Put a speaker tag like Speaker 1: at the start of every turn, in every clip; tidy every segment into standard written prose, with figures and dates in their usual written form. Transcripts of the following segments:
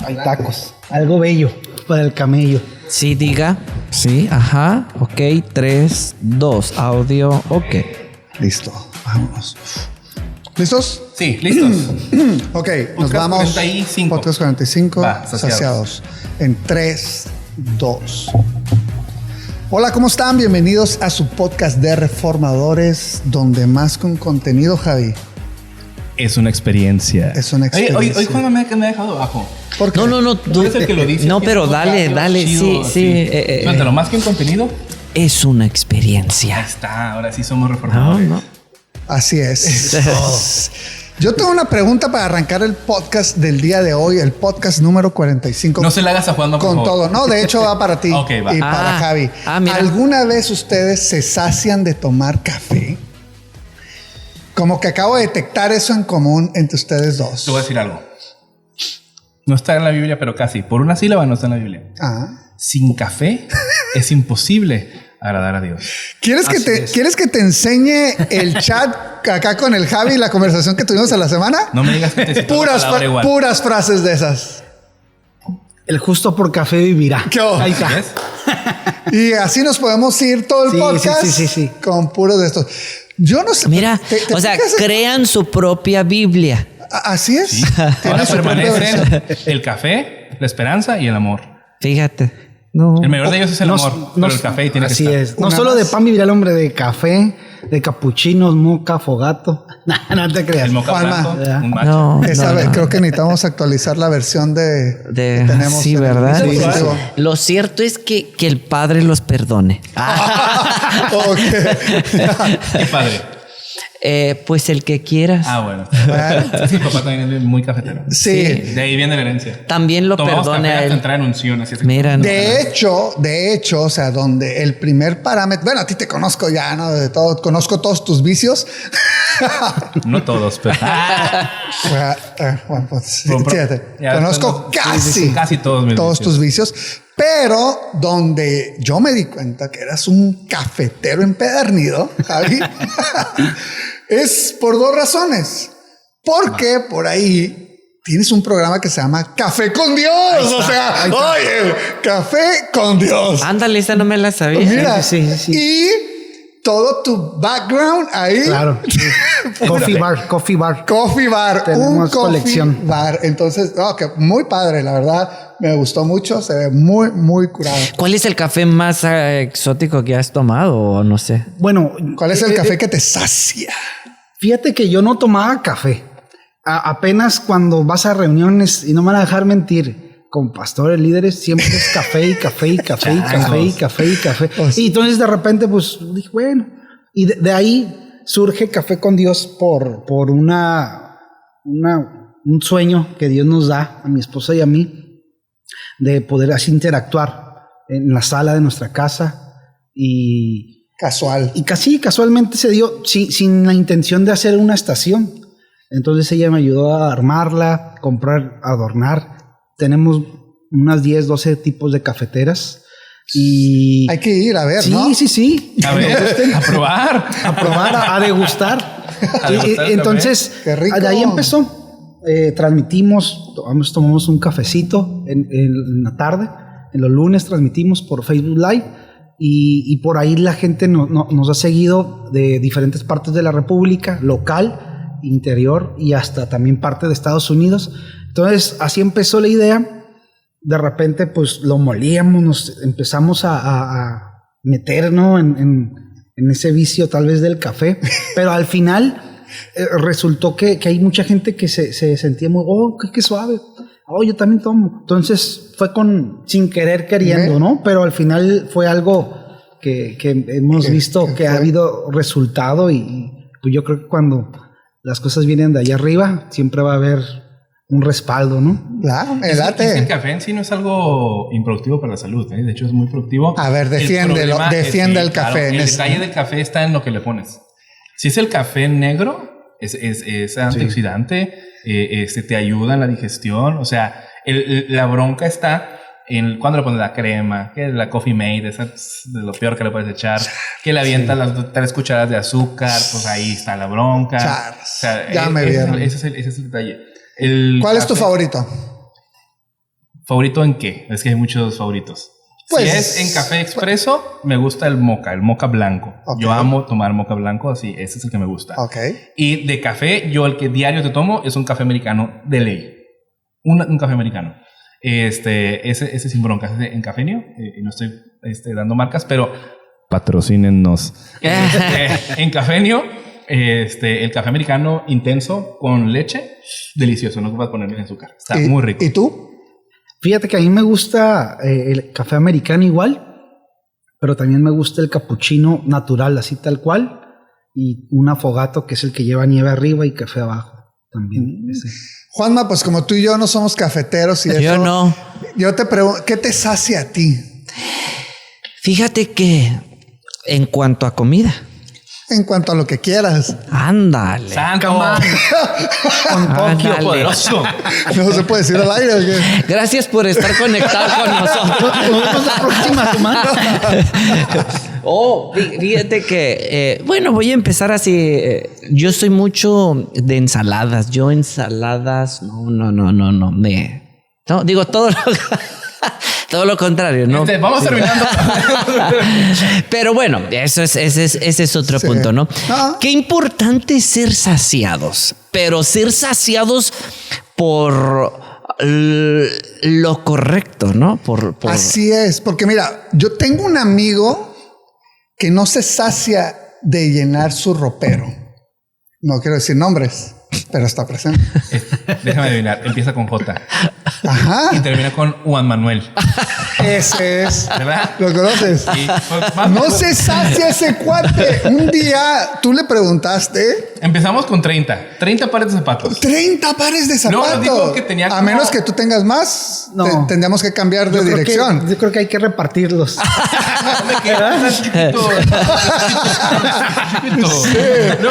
Speaker 1: Hay tacos. Algo bello para el camello.
Speaker 2: Sí, diga. Sí, ajá. Ok, 3, 2. Audio, ok.
Speaker 3: Listo, vámonos. ¿Listos?
Speaker 4: Sí, listos.
Speaker 3: Ok, nos
Speaker 4: Podcast
Speaker 3: vamos.
Speaker 4: 45.
Speaker 3: Podcast 45.
Speaker 4: Va, saciados.
Speaker 3: En 3, 2. Hola, ¿cómo están? Bienvenidos a su podcast de Reformadores, donde más que un contenido, Javi.
Speaker 4: Es una experiencia.
Speaker 3: Es una experiencia.
Speaker 4: Hoy Juan me ha dejado abajo.
Speaker 3: ¿Por qué?
Speaker 2: No.
Speaker 4: Tú eres el que lo dice.
Speaker 2: No, pero dale.
Speaker 4: Chido,
Speaker 2: Sí.
Speaker 4: Cuéntalo, más que un contenido.
Speaker 2: Es una
Speaker 4: Ahí
Speaker 2: experiencia.
Speaker 4: está, ahora sí somos reformadores.
Speaker 2: No.
Speaker 3: Así es. Yo tengo una pregunta para arrancar el podcast del día de hoy, el podcast número 45.
Speaker 4: No se la hagas a Juan, por
Speaker 3: Con
Speaker 4: favor.
Speaker 3: todo. No, de hecho va para ti.
Speaker 4: Ok, va.
Speaker 3: Y para Javi.
Speaker 2: Mira.
Speaker 3: ¿Alguna vez ustedes se sacian de tomar café? Como que acabo de detectar eso en común entre ustedes dos.
Speaker 4: Te voy a decir algo. No está en la Biblia, pero casi. Por una sílaba no está en la Biblia.
Speaker 3: Ah.
Speaker 4: Sin café es imposible agradar a Dios.
Speaker 3: ¿Quieres que te enseñe el chat acá con el Javi, la conversación que tuvimos a la semana?
Speaker 4: No me digas que te cito la palabra igual.
Speaker 3: Puras frases de esas.
Speaker 1: El justo por café vivirá.
Speaker 3: ¿Qué onda?
Speaker 1: Ahí está.
Speaker 4: ¿Ves?
Speaker 3: Y así nos podemos ir todo el
Speaker 1: Sí,
Speaker 3: podcast
Speaker 1: sí.
Speaker 3: con puros de estos. Yo no sé.
Speaker 2: Mira,
Speaker 3: ¿te
Speaker 2: o sea,
Speaker 3: fijas?
Speaker 2: crean su propia Biblia.
Speaker 3: Así es.
Speaker 4: Sí.
Speaker 3: Tiene
Speaker 4: Ahora
Speaker 3: su propia versión.
Speaker 4: permanecen el café, la esperanza y el amor.
Speaker 2: Fíjate. No.
Speaker 4: El mayor de ellos es el amor, pero el café tiene que
Speaker 1: así
Speaker 4: estar.
Speaker 1: es. No
Speaker 3: Una
Speaker 1: solo
Speaker 3: más.
Speaker 1: de pan vivirá el hombre, de café, de capuchinos, moca, fogato. No te creas.
Speaker 4: El moca
Speaker 3: Juanma.
Speaker 4: blanco,
Speaker 1: Ya.
Speaker 4: un matcha.
Speaker 2: No,
Speaker 3: Esa
Speaker 2: no,
Speaker 3: vez
Speaker 2: no.
Speaker 3: creo que necesitamos actualizar la versión que tenemos.
Speaker 2: Sí,
Speaker 3: en el
Speaker 2: ¿verdad?
Speaker 3: dispositivo.
Speaker 2: Lo cierto es que el Padre los perdone.
Speaker 3: Ok.
Speaker 4: Qué padre.
Speaker 2: Pues el que quieras.
Speaker 4: Bueno. Sí, mi papá también es muy cafetero.
Speaker 3: Sí.
Speaker 4: De ahí viene la herencia.
Speaker 2: También lo
Speaker 4: Tomamos
Speaker 2: perdone
Speaker 4: café
Speaker 2: a
Speaker 4: hasta
Speaker 2: él.
Speaker 4: entrar en unción. Así es.
Speaker 2: Mira, no.
Speaker 3: De hecho, o sea, donde el primer parámetro, bueno, a ti te conozco ya, ¿no? De todo, conozco todos tus vicios.
Speaker 4: No todos, pero.
Speaker 3: Bueno, pues,
Speaker 4: Bueno,
Speaker 3: fíjate,
Speaker 4: ya
Speaker 3: conozco
Speaker 4: sí, casi todos mis vicios.
Speaker 3: tus vicios, pero donde yo me di cuenta que eras un cafetero empedernido, Javi, es por dos razones. Porque por ahí tienes un programa que se llama Café con Dios. O sea, oye, Café con Dios.
Speaker 2: Ándale, esa no me la sabía.
Speaker 3: Mira,
Speaker 1: sí.
Speaker 3: y todo tu background ahí.
Speaker 1: Claro. Coffee bar.
Speaker 3: Coffee bar.
Speaker 1: Tenemos
Speaker 3: Un coffee
Speaker 1: colección.
Speaker 3: bar. Entonces, que muy padre, la verdad. Me gustó mucho. Se ve muy, muy curado.
Speaker 2: ¿Cuál es el café más exótico que has tomado? O no sé.
Speaker 1: Bueno,
Speaker 3: ¿Cuál es el café que te sacia?
Speaker 1: fíjate que yo no tomaba café. Apenas cuando vas a reuniones, y no me van a dejar mentir, con pastores, líderes, siempre es café. Y entonces de repente, pues dije, bueno, y de ahí surge Café con Dios por un sueño que Dios nos da a mi esposa y a mí, de poder así interactuar en la sala de nuestra casa
Speaker 3: Casual.
Speaker 1: y casi casualmente se dio sin la intención de hacer una estación. Entonces ella me ayudó a armarla, comprar, adornar. Tenemos unas 10, 12 tipos de cafeteras. Y
Speaker 3: Hay que ir a ver,
Speaker 1: sí,
Speaker 3: ¿no?
Speaker 1: sí.
Speaker 4: A ver, a probar.
Speaker 1: A probar, a degustar.
Speaker 4: A degustar
Speaker 1: entonces,
Speaker 3: Qué rico.
Speaker 1: de ahí empezó. Transmitimos, tomamos un cafecito en la tarde. En los lunes transmitimos por Facebook Live. Y por ahí la gente nos ha seguido de diferentes partes de la República, local, interior y hasta también parte de Estados Unidos. Entonces, así empezó la idea. De repente, pues lo molíamos, nos empezamos a meter, ¿no? en ese vicio tal vez del café. Pero al final resultó que hay mucha gente que se sentía muy, qué suave. Yo también tomo. Entonces fue sin querer queriendo, ¿no? Pero al final fue algo que hemos visto que ha habido resultado y pues yo creo que cuando las cosas vienen de allá arriba siempre va a haber un respaldo, ¿no?
Speaker 3: Claro,
Speaker 4: Es que el
Speaker 3: el
Speaker 4: café en sí no es algo improductivo para la salud, ¿eh? De hecho es muy productivo.
Speaker 3: A ver, defiéndelo, defiende el café.
Speaker 4: El detalle del café está en lo que le pones. Si es el café negro, es antioxidante, te ayuda en la digestión. O sea, la bronca está en cuando le pones la crema, que es la Coffee Mate, esa es de lo peor que le puedes echar, que le avientas las 3 cucharadas de azúcar, pues ahí está la bronca.
Speaker 3: Charles,
Speaker 4: O sea,
Speaker 3: ya me vieron.
Speaker 4: Ese es el detalle.
Speaker 3: ¿Cuál es tu favorito?
Speaker 4: ¿Favorito en qué? Es que hay muchos favoritos.
Speaker 3: Pues,
Speaker 4: si es en café expreso, me gusta el moca blanco.
Speaker 3: Ok.
Speaker 4: Yo amo tomar moca blanco, así, ese es el que me gusta.
Speaker 3: Ok.
Speaker 4: Y de café, yo el que diario te tomo es un café americano de ley. Un café americano. Ese sin broncas, ese en Cafenio. Y no estoy dando marcas, pero patrocínennos. En Cafenio, el café americano intenso con leche, delicioso. No ocupas ponerle azúcar. Está muy rico.
Speaker 3: ¿Y tú?
Speaker 1: Fíjate que a mí me gusta el café americano igual, pero también me gusta el capuchino natural, así tal cual, y un afogato que es el que lleva nieve arriba y café abajo también. Ese.
Speaker 3: Juanma, pues como tú y yo no somos cafeteros y
Speaker 2: Yo
Speaker 3: eso,
Speaker 2: no.
Speaker 3: yo te pregunto, ¿qué te sacia a ti?
Speaker 2: Fíjate que en cuanto a comida,
Speaker 3: En cuanto a lo que quieras.
Speaker 2: ándale.
Speaker 4: ¡Santo!
Speaker 1: Con Tokio.
Speaker 2: Ándale.
Speaker 4: ¡Poderoso!
Speaker 3: No se puede decir al aire. ¿O qué?
Speaker 2: Gracias por estar conectado con nosotros.
Speaker 1: Nos vemos la próxima semana.
Speaker 2: Fíjate que, bueno, voy a empezar así. Yo soy mucho de ensaladas. Yo ensaladas, no, digo todo lo, todo lo contrario, ¿no?
Speaker 4: Vamos terminando.
Speaker 2: Pero bueno, ese es otro
Speaker 3: Sí.
Speaker 2: punto, ¿no?
Speaker 3: No.
Speaker 2: Qué importante es ser saciados, pero ser saciados por lo correcto, ¿no? Por
Speaker 3: Así es, porque mira, yo tengo un amigo que no se sacia de llenar su ropero. No quiero decir nombres, pero está presente.
Speaker 4: Déjame adivinar. Empieza con J.
Speaker 3: Ajá,
Speaker 4: Y termina con Juan Manuel.
Speaker 3: ese es.
Speaker 4: ¿Verdad?
Speaker 3: ¿Lo conoces?
Speaker 4: Y, pues, más-
Speaker 3: No se sacia ese cuate. Un día tú le preguntaste
Speaker 4: Empezamos con 30. 30 pares de zapatos.
Speaker 3: 30 pares de
Speaker 4: No,
Speaker 3: zapatos.
Speaker 4: digo que tenía
Speaker 3: A
Speaker 4: como-
Speaker 3: menos que tú tengas más,
Speaker 1: No.
Speaker 3: tendríamos que cambiar de dirección.
Speaker 1: Yo creo que hay que repartirlos.
Speaker 4: Me quedé chiquito. No,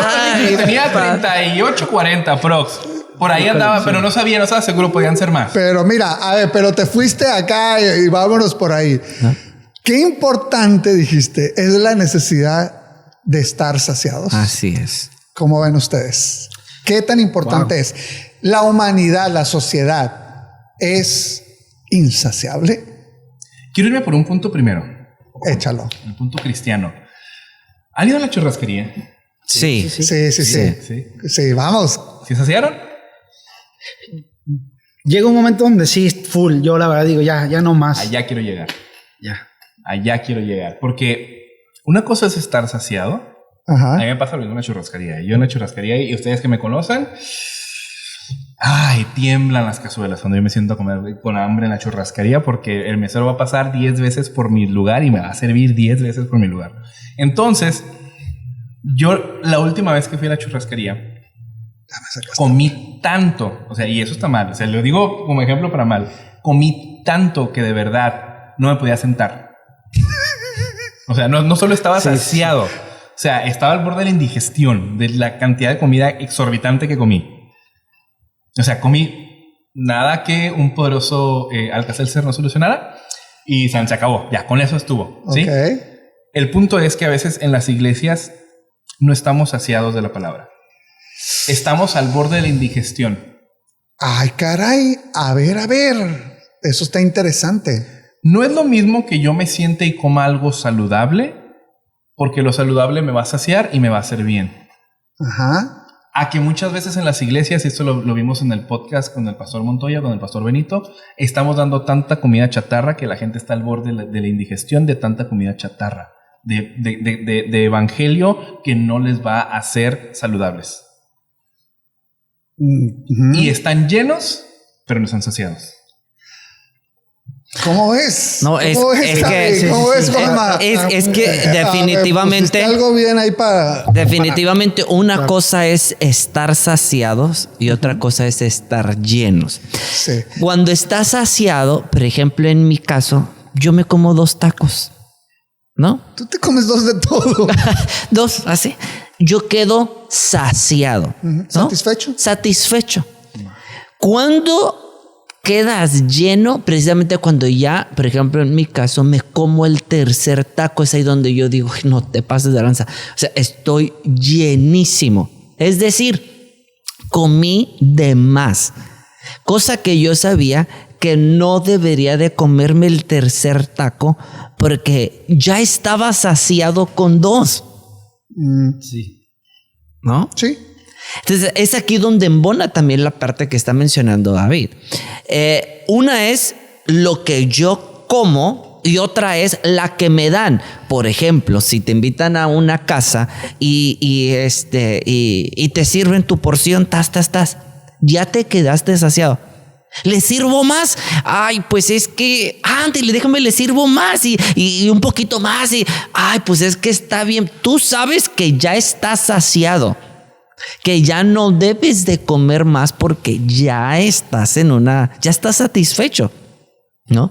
Speaker 4: tenía 38, 40 prox. Por ahí andaba, pero no estaba seguro, podían ser más.
Speaker 3: Pero mira, a ver, pero te fuiste acá y vámonos por ahí. Qué importante, dijiste, es la necesidad de estar saciados.
Speaker 2: Así es.
Speaker 3: ¿Cómo ven ustedes? ¿Qué tan importante es? La humanidad, la sociedad, ¿es insaciable?
Speaker 4: Quiero irme por un punto primero,
Speaker 3: Échalo.
Speaker 4: el punto cristiano. ¿Han ido a la churrasquería?
Speaker 2: Sí.
Speaker 3: Sí.
Speaker 4: Sí.
Speaker 3: Sí, vamos.
Speaker 4: ¿Sí saciaron?
Speaker 1: Llega un momento donde sí, full. Yo la verdad digo, ya no más.
Speaker 4: Allá quiero llegar.
Speaker 1: Ya.
Speaker 4: Allá quiero llegar. Porque una cosa es estar saciado. A
Speaker 3: Ajá.
Speaker 4: mí me pasa abriendo una churrascaría. Yo en la churrascaría, y ustedes que me conocen, ay, tiemblan las cazuelas cuando yo me siento a comer con hambre en la churrascaría, porque el mesero va a pasar 10 veces por mi lugar y me va a servir 10 veces por mi lugar. Entonces, yo la última vez que fui a la churrascaría, comí tanto, o sea, y eso está mal, o sea, lo digo como ejemplo para mal, comí tanto que de verdad no me podía sentar. O sea, no solo estaba saciado, o sea, estaba al borde de la indigestión, de la cantidad de comida exorbitante que comí. O sea, comí nada que un poderoso Alka-Seltzer no solucionara y se acabó. Ya, con eso estuvo. ¿Sí?
Speaker 3: Ok.
Speaker 4: El punto es que a veces en las iglesias no estamos saciados de la palabra. Estamos al borde de la indigestión.
Speaker 3: Ay, caray. A ver. Eso está interesante.
Speaker 4: No es lo mismo que yo me siente y coma algo saludable, porque lo saludable me va a saciar y me va a hacer bien.
Speaker 3: Ajá.
Speaker 4: A que muchas veces en las iglesias, y esto lo vimos en el podcast con el pastor Montoya, con el pastor Benito, estamos dando tanta comida chatarra que la gente está al borde de la indigestión de tanta comida chatarra, de evangelio que no les va a hacer saludables.
Speaker 3: Ujú.
Speaker 4: Y están llenos, pero no están saciados.
Speaker 3: ¿Cómo ves?
Speaker 2: No, es que-
Speaker 3: Javi? ¿Cómo ves, Juanma?
Speaker 2: es que
Speaker 3: A ver,
Speaker 2: definitivamente-
Speaker 3: pusiste algo bien ahí para...
Speaker 2: Definitivamente una cosa es estar saciados y otra cosa es estar llenos.
Speaker 3: Sí.
Speaker 2: Cuando estás saciado, por ejemplo, en mi caso, yo me como 2 tacos, ¿no?
Speaker 3: Tú te comes 2 de todo.
Speaker 2: 2, así. Yo quedo saciado. ¿no?
Speaker 3: ¿Satisfecho?
Speaker 2: Satisfecho. Cuando quedas lleno, precisamente cuando ya, por ejemplo, en mi caso, me como el tercer taco, es ahí donde yo digo, no te pases de lanza. O sea, estoy llenísimo. Es decir, comí de más. Cosa que yo sabía que no debería de comerme el tercer taco porque ya estaba saciado con 2.
Speaker 1: Sí.
Speaker 2: ¿No?
Speaker 3: Sí.
Speaker 2: Entonces es aquí donde embona también la parte que está mencionando David. Una es lo que yo como y otra es la que me dan. Por ejemplo, si te invitan a una casa y te sirven tu porción, ya te quedaste saciado. ¿Le sirvo más? Ay, pues es que ándale, déjame, le sirvo más y un poquito más ay, pues es que está bien. Tú sabes que ya estás saciado, que ya no debes de comer más porque ya estás ya estás satisfecho, ¿no?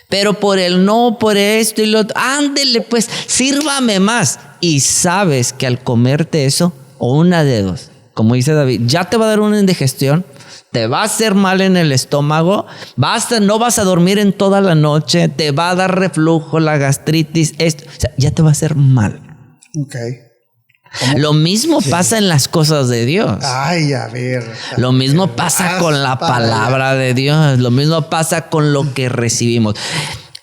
Speaker 2: Pero por el no, por esto y lo otro, ándele, pues sírvame más. Y sabes que al comerte eso, o una de dos, como dice David, ya te va a dar una indigestión, te va a hacer mal en el estómago, no vas a dormir en toda la noche, te va a dar reflujo, la gastritis, o sea, ya te va a hacer mal.
Speaker 3: Ok.
Speaker 2: Lo mismo pasa en las cosas de Dios.
Speaker 3: Ay, a ver.
Speaker 2: Lo mismo pasa con la palabra de Dios. Lo mismo pasa con lo que recibimos.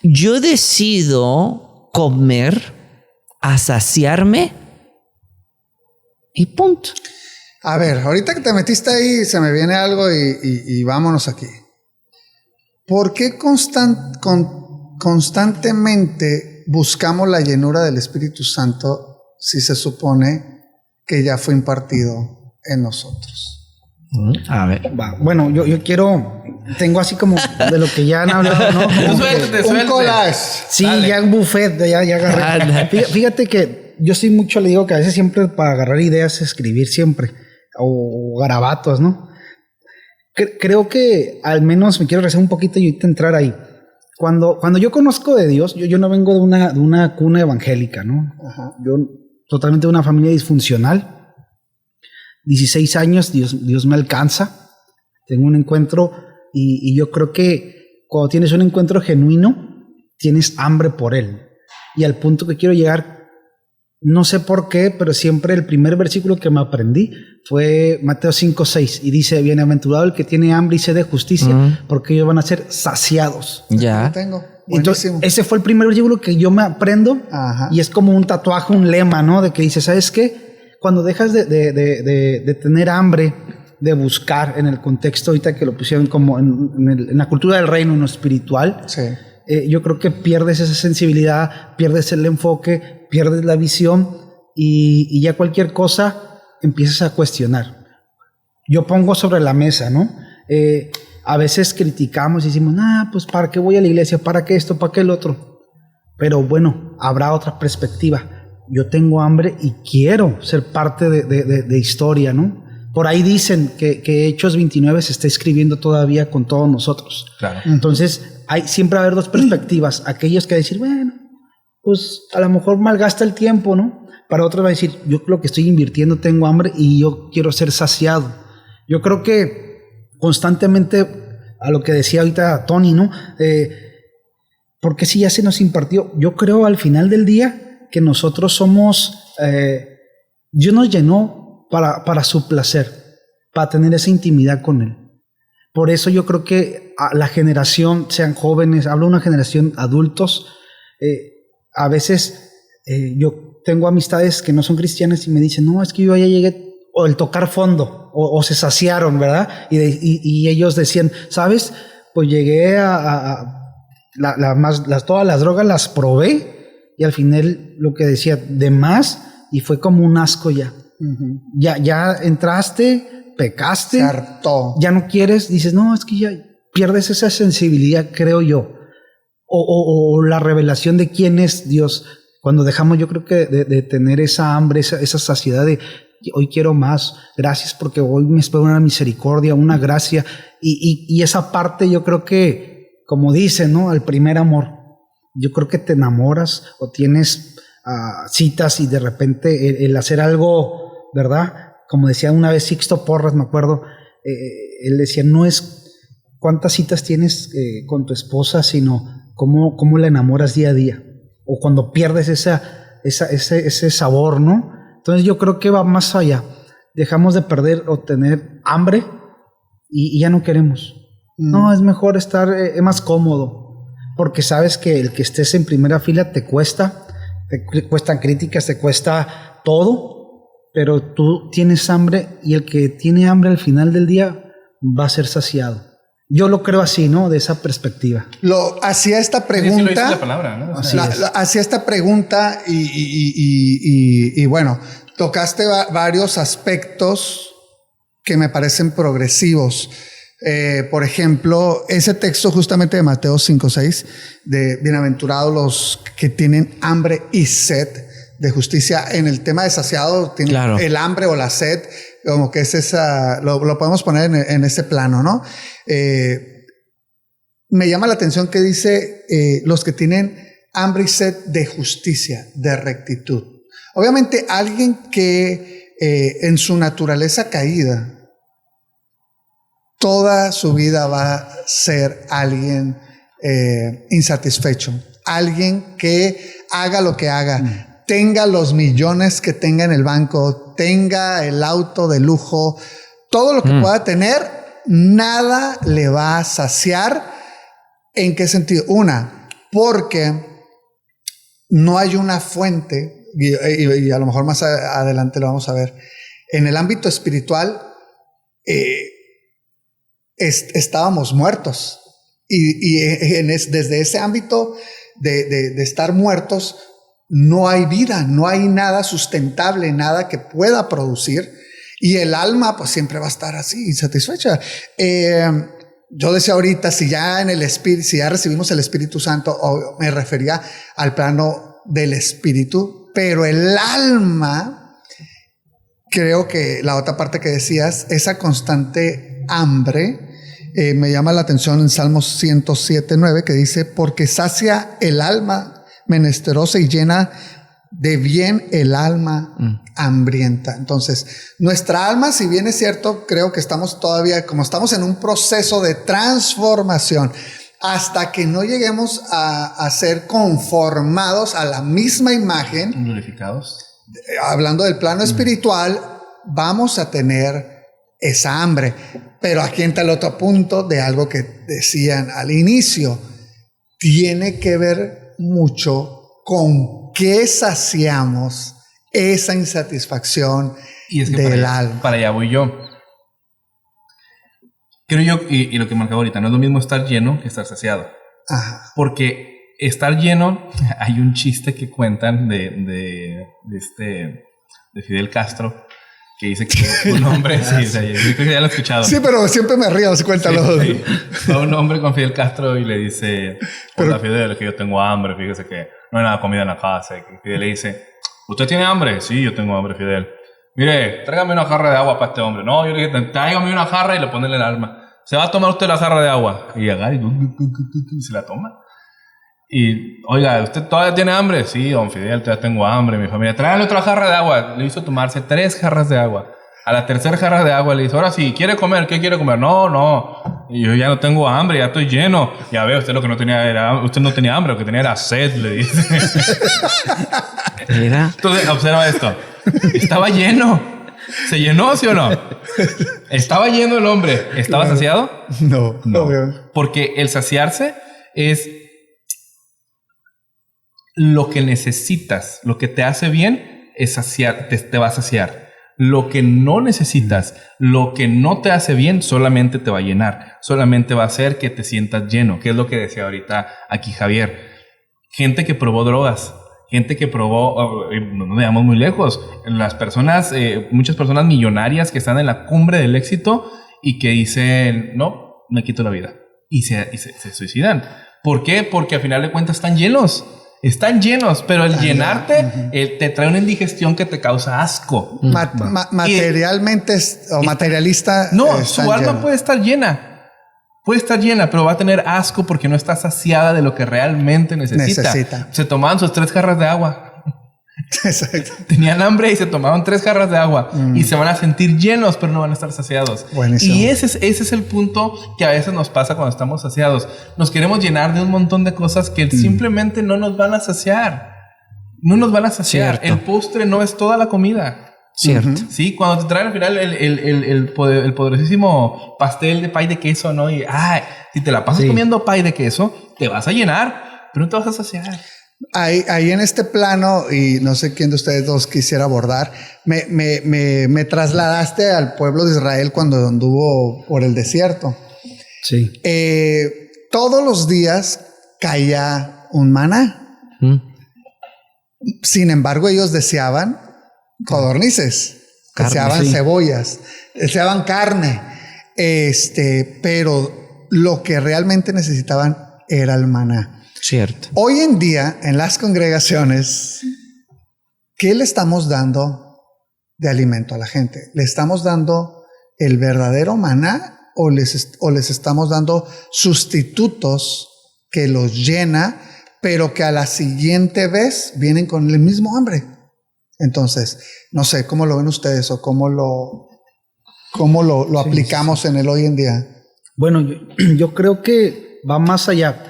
Speaker 2: Yo decido comer a saciarme y punto.
Speaker 3: A ver, ahorita que te metiste ahí, se me viene algo y vámonos aquí. ¿Por qué constantemente buscamos la llenura del Espíritu Santo si se supone que ya fue impartido en nosotros?
Speaker 2: A ver.
Speaker 1: Bueno, yo tengo así como de lo que ya han hablado, ¿no?
Speaker 3: Un collage.
Speaker 1: Sí,
Speaker 4: Dale.
Speaker 1: ya un buffet, ya agarré. Fíjate que yo soy mucho, le digo que a veces siempre para agarrar ideas, escribir siempre, o garabatos, ¿no? Creo que al menos me quiero rezar un poquito y ahorita entrar ahí. Cuando yo conozco de Dios, yo no vengo de una cuna evangélica, ¿no?
Speaker 3: Ajá.
Speaker 1: Yo totalmente de una familia disfuncional. 16 años, Dios me alcanza. Tengo un encuentro y yo creo que cuando tienes un encuentro genuino, tienes hambre por Él. Y al punto que quiero llegar, no sé por qué, pero siempre el primer versículo que me aprendí fue Mateo 5:6 y dice: bienaventurado el que tiene hambre y sed de justicia, porque ellos van a ser saciados.
Speaker 2: Ya.
Speaker 3: Lo tengo.
Speaker 1: Entonces,
Speaker 3: Buenísimo.
Speaker 1: ese fue el primer versículo que yo me aprendo.
Speaker 3: Ajá.
Speaker 1: Y es como un tatuaje, un lema, ¿no? De que dice, ¿sabes qué? Cuando dejas de tener hambre, de buscar en el contexto ahorita que lo pusieron como en la cultura del reino, en lo espiritual,
Speaker 3: Sí.
Speaker 1: yo creo que pierdes esa sensibilidad, pierdes el enfoque, pierdes la visión y ya cualquier cosa empiezas a cuestionar. Yo pongo sobre la mesa, ¿no? A veces criticamos y decimos, pues ¿para qué voy a la iglesia? ¿Para qué esto? ¿Para qué el otro? Pero bueno, habrá otra perspectiva. Yo tengo hambre y quiero ser parte de historia, ¿no? Por ahí dicen que Hechos 29 se está escribiendo todavía con todos nosotros.
Speaker 4: Claro.
Speaker 1: Entonces, siempre va a haber dos perspectivas. Aquellos que decir, bueno, pues a lo mejor malgasta el tiempo, ¿no? Para otros va a decir, yo lo que estoy invirtiendo, tengo hambre y yo quiero ser saciado. Yo creo que constantemente, a lo que decía ahorita Tony, ¿no? Porque si ya se nos impartió, yo creo al final del día que nosotros somos, Dios nos llenó para su placer, para tener esa intimidad con Él. Por eso yo creo que a la generación, sean jóvenes, hablo de una generación adultos, a veces yo tengo amistades que no son cristianas y me dicen, no, es que yo ya llegué, o el tocar fondo, o se saciaron, ¿verdad? Y ellos decían, ¿sabes? Pues llegué todas las drogas las probé y al final lo que decía, de más, y fue como un asco ya. Uh-huh. Ya entraste, pecaste,
Speaker 3: se hartó.
Speaker 1: Ya no quieres, dices, no, es que ya pierdes esa sensibilidad, creo yo, o la revelación de quién es Dios. Cuando dejamos, yo creo que de tener esa hambre, esa saciedad de hoy quiero más, gracias porque hoy me espera una misericordia, una gracia, y esa parte yo creo que, como dicen, ¿no? El primer amor, yo creo que te enamoras o tienes citas y de repente el hacer algo, ¿verdad? Como decía una vez Sixto Porras, me acuerdo, él decía, no es cuántas citas tienes con tu esposa, sino cómo la enamoras día a día, o cuando pierdes ese sabor, ¿no? Entonces yo creo que va más allá. Dejamos de perder o tener hambre y ya no queremos. No, es mejor estar más cómodo, porque sabes que el que estés en primera fila te cuestan críticas, te cuesta todo, pero tú tienes hambre y el que tiene hambre al final del día va a ser saciado. Yo lo creo así, ¿no? De esa perspectiva.
Speaker 3: Hacía esta
Speaker 4: Sí,
Speaker 3: pregunta.
Speaker 4: sí lo dice la palabra, ¿no? O sea,
Speaker 3: Hacía esta pregunta y bueno, tocaste varios aspectos que me parecen progresivos. Por ejemplo, ese texto justamente de Mateo 5:6, de bienaventurados los que tienen hambre y sed de justicia. En el tema de saciado, tiene el hambre o la sed, como que es esa, lo podemos poner en ese plano, ¿no? Me llama la atención que dice los que tienen hambre y sed de justicia, de rectitud. Obviamente alguien que en su naturaleza caída, toda su vida va a ser alguien insatisfecho, alguien que haga lo que haga, tenga los millones que tenga en el banco, tenga el auto de lujo, todo lo que pueda tener, nada le va a saciar. ¿En qué sentido? Porque no hay una fuente, y a lo mejor más adelante lo vamos a ver, en el ámbito espiritual estábamos muertos y desde ese ámbito de estar muertos no hay vida, no hay nada sustentable, nada que pueda producir, y el alma pues siempre va a estar así, insatisfecha. Yo decía ahorita, si ya recibimos el Espíritu Santo, o me refería al plano del espíritu, pero el alma, creo que la otra parte que decías, esa constante hambre, me llama la atención en Salmos 107:9, que dice, porque sacia el alma menesterosa y llena de bien el alma hambrienta. Entonces, nuestra alma, si bien es cierto, creo que estamos todavía, como estamos en un proceso de transformación, hasta que no lleguemos a ser conformados a la misma imagen,
Speaker 4: glorificados.
Speaker 3: Hablando del plano espiritual, vamos a tener esa hambre. Pero aquí entra el otro punto de algo que decían al inicio. Tiene que ver mucho con qué saciamos esa insatisfacción
Speaker 4: y es que
Speaker 3: del alma.
Speaker 4: Para allá voy yo. Creo yo, y lo que marcaba ahorita, no es lo mismo estar lleno que estar saciado. Ajá. Porque estar lleno, hay un chiste que cuentan de Fidel Castro, que dice que un hombre, sí, o sea, yo creo que ya lo he escuchado.
Speaker 3: Sí, pero siempre me río, cuéntalo.
Speaker 4: Sí. Va un hombre con Fidel Castro y le dice, hola Fidel, que yo tengo hambre, fíjese que no hay nada de comida en la casa. Y Fidel le dice, ¿usted tiene hambre? Sí, yo tengo hambre, Fidel. Mire, tráigame una jarra de agua para este hombre. No, yo le dije, tráigame una jarra y le pone el alma. ¿Se va a tomar usted la jarra de agua? Y agarra y se la toma. Y, oiga, ¿usted todavía tiene hambre? Sí, don Fidel, todavía tengo hambre. Mi familia, tráigale otra jarra de agua. Le hizo tomarse 3 jarras de agua. A la tercera jarra de agua le dice, ahora sí, ¿quiere comer? ¿Qué quiere comer? No. Y yo ya no tengo hambre, ya estoy lleno. Ya veo, usted lo que no tenía era, usted no tenía hambre, lo que tenía era sed, le dice. Entonces, observa esto. Estaba lleno. ¿Se llenó, sí o no? ¿Estaba lleno el hombre? ¿Estaba saciado?
Speaker 3: No.
Speaker 4: Porque el saciarse es lo que necesitas, lo que te hace bien es saciar, te va a saciar. Lo que no necesitas, lo que no te hace bien, solamente te va a llenar, solamente va a hacer que te sientas lleno, que es lo que decía ahorita aquí Javier. Gente que probó drogas, gente que probó, no nos veamos muy lejos, las personas, muchas personas millonarias que están en la cumbre del éxito y que dicen, no, me quito la vida, y se suicidan. ¿Por qué? Porque al final de cuentas están llenos. Están llenos, pero el llenarte te trae una indigestión que te causa asco.
Speaker 3: Materialmente o materialista.
Speaker 4: No, su alma puede estar llena. Puede estar llena, pero va a tener asco porque no está saciada de lo que realmente necesita. Se tomaban sus 3 jarras de agua.
Speaker 3: Exacto.
Speaker 4: Tenían hambre y se tomaban 3 jarras de agua y se van a sentir llenos, pero no van a estar saciados.
Speaker 3: Buenísimo.
Speaker 4: Y ese es el punto que a veces nos pasa cuando estamos saciados. Nos queremos llenar de un montón de cosas que simplemente no nos van a saciar. No nos van a saciar.
Speaker 2: Cierto.
Speaker 4: El postre no es toda la comida.
Speaker 2: Cierto.
Speaker 4: Sí, cuando te traen al final el poderosísimo pastel de pay de queso, ¿no? Y, si te la pasas comiendo pay de queso, te vas a llenar, pero no te vas a saciar.
Speaker 3: Ahí en este plano, y no sé quién de ustedes dos quisiera abordar, me trasladaste al pueblo de Israel cuando anduvo por el desierto.
Speaker 1: Sí.
Speaker 3: Todos los días caía un maná. Sin embargo, ellos deseaban codornices, deseaban cebollas, deseaban carne. Pero lo que realmente necesitaban era el maná.
Speaker 2: Cierto.
Speaker 3: Hoy en día, en las congregaciones, ¿qué le estamos dando de alimento a la gente? ¿Le estamos dando el verdadero maná o les estamos dando sustitutos que los llena, pero que a la siguiente vez vienen con el mismo hambre? Entonces, no sé, ¿cómo lo ven ustedes o cómo lo aplicamos en el hoy en día?
Speaker 1: Bueno, yo creo que va más allá.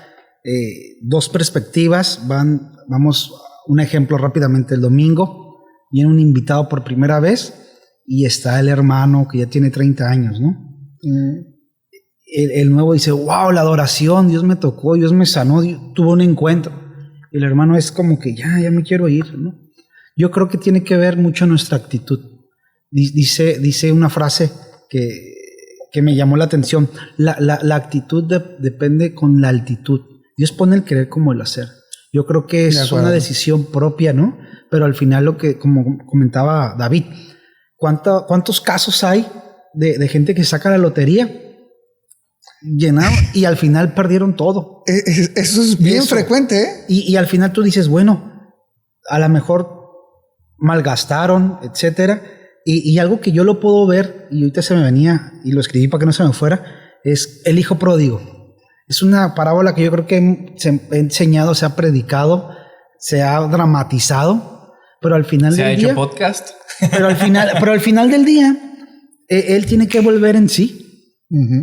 Speaker 1: Dos perspectivas. Vamos, un ejemplo rápidamente. El domingo viene un invitado por primera vez y está el hermano que ya tiene 30 años, ¿no? El nuevo dice, wow, la adoración, Dios me tocó, Dios me sanó, tuvo un encuentro. Y el hermano es como que ya me quiero ir, ¿no? Yo creo que tiene que ver mucho nuestra actitud. Dice una frase que me llamó la atención. La actitud depende con la altitud. Dios pone el querer como el hacer. Yo creo que es una decisión propia, ¿no? Pero al final como comentaba David, ¿cuántos casos hay de gente que saca la lotería? Llenaron y al final perdieron todo.
Speaker 3: Eso es bien frecuente, ¿eh?
Speaker 1: Y al final tú dices, bueno, a lo mejor malgastaron, etcétera. Y algo que yo lo puedo ver, y ahorita se me venía, y lo escribí para que no se me fuera, es el hijo pródigo. Es una parábola que yo creo que se ha enseñado, se ha predicado, se ha dramatizado, pero al final del día...
Speaker 4: Se ha hecho podcast.
Speaker 1: Pero al final del día, él tiene que volver en sí.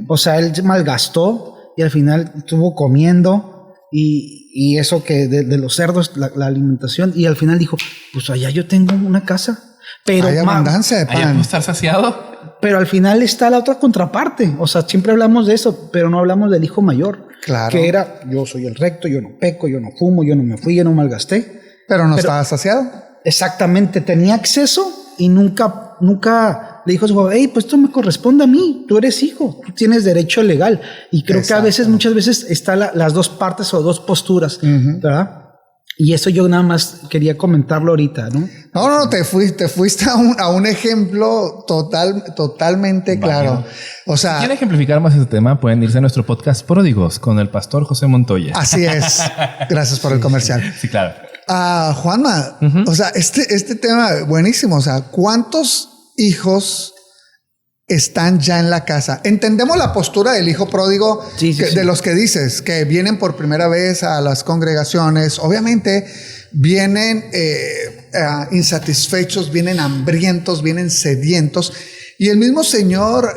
Speaker 1: O sea, él malgastó y al final estuvo comiendo y eso que de los cerdos, la alimentación, y al final dijo, pues allá yo tengo una casa. Pero
Speaker 3: hay abundancia de pan.
Speaker 4: ¿Hay que estar saciado?
Speaker 1: Pero al final está la otra contraparte. O sea, siempre hablamos de eso, pero no hablamos del hijo mayor.
Speaker 3: Claro.
Speaker 1: Que era, yo soy el recto, yo no peco, yo no fumo, yo no me fui, yo no malgasté.
Speaker 3: Pero no estaba saciado.
Speaker 1: Exactamente. Tenía acceso y nunca le dijo a su papá, hey, pues esto me corresponde a mí. Tú eres hijo, tú tienes derecho legal. Y creo que muchas veces están las dos partes o dos posturas, ¿verdad? Y eso yo nada más quería comentarlo ahorita, ¿no?
Speaker 3: No, te fuiste a un ejemplo totalmente claro. O sea,
Speaker 4: si quieren ejemplificar más este tema, pueden irse a nuestro podcast Pródigos con el pastor José Montoya.
Speaker 3: Así es. Gracias por el comercial.
Speaker 4: Sí, claro.
Speaker 3: Juanma, o sea, este tema buenísimo. O sea, ¿cuántos hijos están ya en la casa? Entendemos la postura del hijo pródigo, de los que dices, que vienen por primera vez a las congregaciones. Obviamente vienen insatisfechos, vienen hambrientos, vienen sedientos. Y el mismo Señor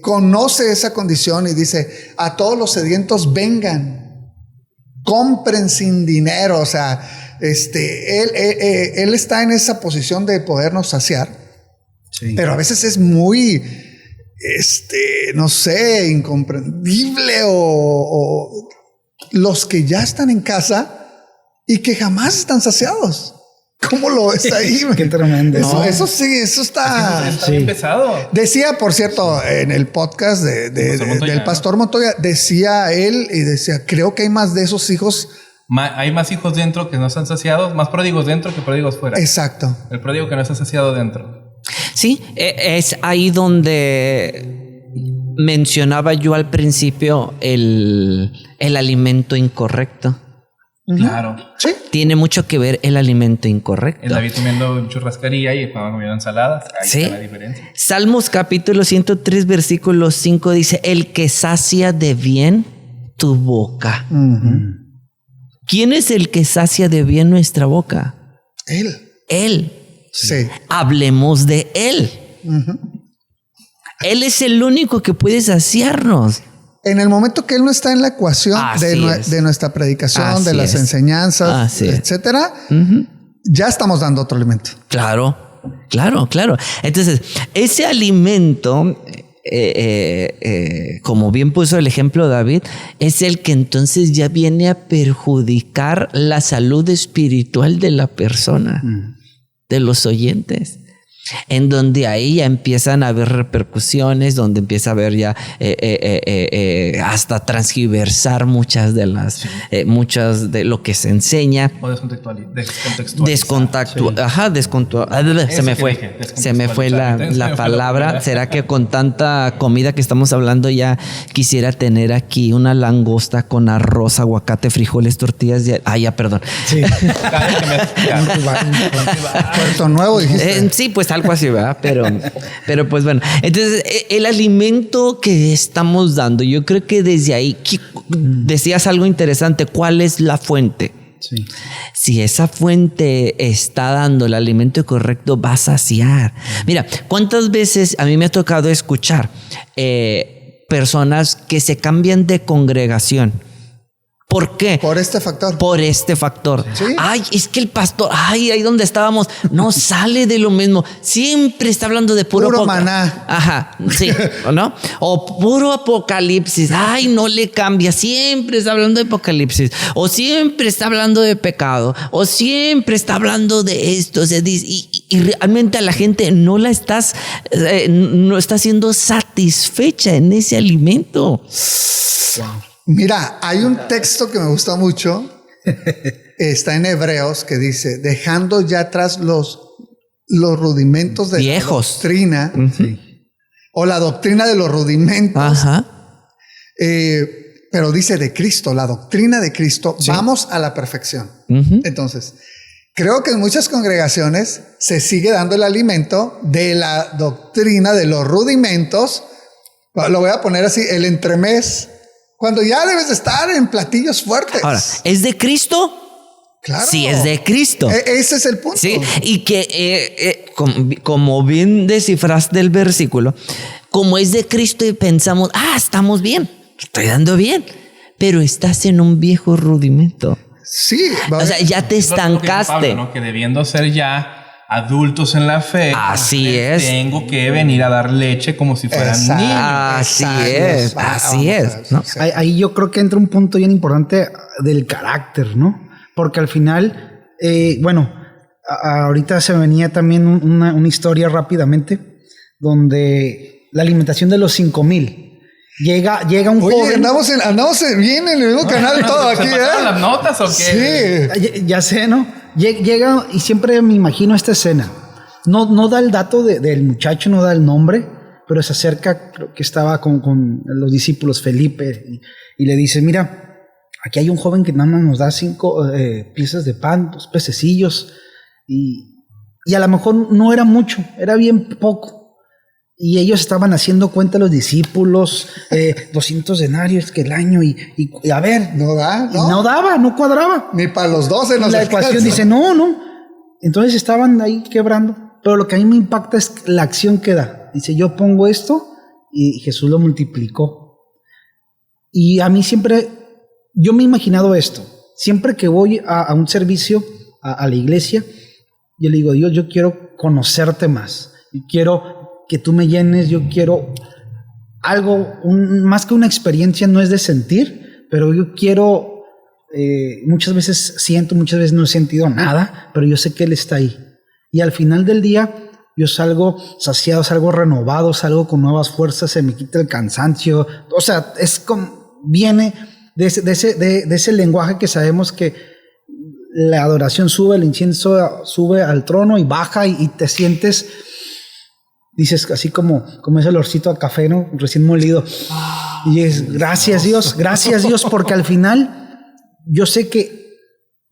Speaker 3: conoce esa condición y dice, a todos los sedientos vengan, compren sin dinero. O sea, él está en esa posición de podernos saciar. Sí. Pero a veces es muy, no sé, incomprendible o los que ya están en casa y que jamás están saciados. ¿Cómo lo ves ahí?
Speaker 1: Qué tremendo.
Speaker 3: Eso sí, eso está
Speaker 4: bien pesado.
Speaker 3: Decía, por cierto, en el podcast del pastor Montoya, decía él y decía, creo que hay más de esos hijos.
Speaker 4: Hay más hijos dentro que no están saciados, más pródigos dentro que pródigos fuera.
Speaker 3: Exacto.
Speaker 4: El pródigo que no está saciado dentro.
Speaker 2: Sí, es ahí donde mencionaba yo al principio el alimento incorrecto.
Speaker 4: Claro.
Speaker 3: Sí.
Speaker 2: Tiene mucho que ver el alimento incorrecto.
Speaker 4: El David comiendo churrascaría y Juan comiendo ensaladas. Ahí
Speaker 2: sí.
Speaker 4: está la diferencia.
Speaker 2: Salmos capítulo 103, versículo 5 dice, el que sacia de bien tu boca. ¿Quién es el que sacia de bien nuestra boca? Él.
Speaker 3: Sí.
Speaker 2: Hablemos de Él. Él es el único que puede saciarnos.
Speaker 3: En el momento que Él no está en la ecuación de nuestra predicación, de las enseñanzas, etcétera, ya estamos dando otro alimento.
Speaker 2: Claro. Entonces, ese alimento, como bien puso el ejemplo David, es el que entonces ya viene a perjudicar la salud espiritual de la persona, de los oyentes. En donde ahí ya empiezan a haber repercusiones, donde empieza a haber ya hasta transgiversar muchas de lo que se enseña.
Speaker 4: O descontextualizar.
Speaker 2: Se me fue la palabra. ¿Será que con tanta comida que estamos hablando ya quisiera tener aquí una langosta con arroz, aguacate, frijoles, tortillas? Ya, perdón.
Speaker 1: Sí.
Speaker 3: Puerto Nuevo, dijiste.
Speaker 2: Sí, pues algo así, ¿verdad? Pero pues bueno. Entonces, el alimento que estamos dando, yo creo que desde ahí, decías algo interesante, ¿cuál es la fuente?
Speaker 1: Sí.
Speaker 2: Si esa fuente está dando el alimento correcto, va a saciar. Mira, ¿cuántas veces a mí me ha tocado escuchar personas que se cambian de congregación? ¿Por qué?
Speaker 3: Por este factor.
Speaker 2: Por este factor.
Speaker 3: ¿Sí?
Speaker 2: Ay, es que el pastor, ahí donde estábamos, no sale de lo mismo. Siempre está hablando de puro
Speaker 3: maná.
Speaker 2: Ajá, sí, ¿no? O puro apocalipsis. Ay, no le cambia. Siempre está hablando de apocalipsis. O siempre está hablando de pecado. O siempre está hablando de esto. O sea, y realmente a la gente no está siendo satisfecha en ese alimento.
Speaker 1: Wow.
Speaker 3: Mira, hay un texto que me gusta mucho, está en Hebreos, que dice, dejando ya atrás los rudimentos de
Speaker 2: viejos.
Speaker 3: La doctrina, o la doctrina de los rudimentos.
Speaker 2: Ajá.
Speaker 3: Pero dice de Cristo, la doctrina de Cristo, vamos a la perfección. Entonces, creo que en muchas congregaciones se sigue dando el alimento de la doctrina de los rudimentos. Lo voy a poner así, el entremés. Cuando ya debes de estar en platillos fuertes.
Speaker 2: Ahora, ¿es de Cristo?
Speaker 3: Claro.
Speaker 2: Sí, es de Cristo.
Speaker 3: Ese es el punto.
Speaker 2: Sí, y que como bien descifraste el versículo, como es de Cristo y pensamos, estamos bien, estoy dando bien, pero estás en un viejo rudimento.
Speaker 3: Sí.
Speaker 2: O sea, ya te estancaste.
Speaker 4: Pablo, ¿no? Que debiendo ser ya adultos en la fe,
Speaker 2: así es.
Speaker 4: Tengo que venir a dar leche como si fueran niños.
Speaker 2: Así es. ¿No?
Speaker 1: Ahí yo creo que entra un punto bien importante del carácter, ¿no? Porque al final, ahorita se me venía también una historia rápidamente, donde la alimentación de los 5,000. Llega un joven.
Speaker 3: Andamos bien en el mismo canal todo aquí,
Speaker 4: ¿Se pasaron las notas o qué?
Speaker 3: Sí.
Speaker 1: Ya sé, ¿no? Llega y siempre me imagino esta escena. No da el dato del muchacho, no da el nombre, pero se acerca, creo que estaba con los discípulos Felipe y le dice, mira, aquí hay un joven que nada más nos da 5 piezas de pan, 2 pececillos y a lo mejor no era mucho, era bien poco. Y ellos estaban haciendo cuenta los discípulos, 200 denarios que el año y a ver.
Speaker 3: No da, ¿no?
Speaker 1: No daba, no cuadraba.
Speaker 3: Ni para los 12 nos
Speaker 1: La ecuación dice, no. Entonces estaban ahí quebrando. Pero lo que a mí me impacta es la acción que da. Dice, yo pongo esto y Jesús lo multiplicó. Y a mí siempre, yo me he imaginado esto. Siempre que voy a un servicio, a la iglesia, yo le digo, Dios, yo quiero conocerte más. Y quiero que tú me llenes, yo quiero algo, más que una experiencia, no es de sentir, pero yo quiero, muchas veces siento, muchas veces no he sentido nada, pero yo sé que Él está ahí. Y al final del día, yo salgo saciado, salgo renovado, salgo con nuevas fuerzas, se me quita el cansancio. O sea, es como, viene de ese lenguaje que sabemos que la adoración sube, el incienso sube al trono y baja y te sientes... Dices así como ese olorcito a café, ¿no? Recién molido. Y es gracias Dios, porque al final yo sé que,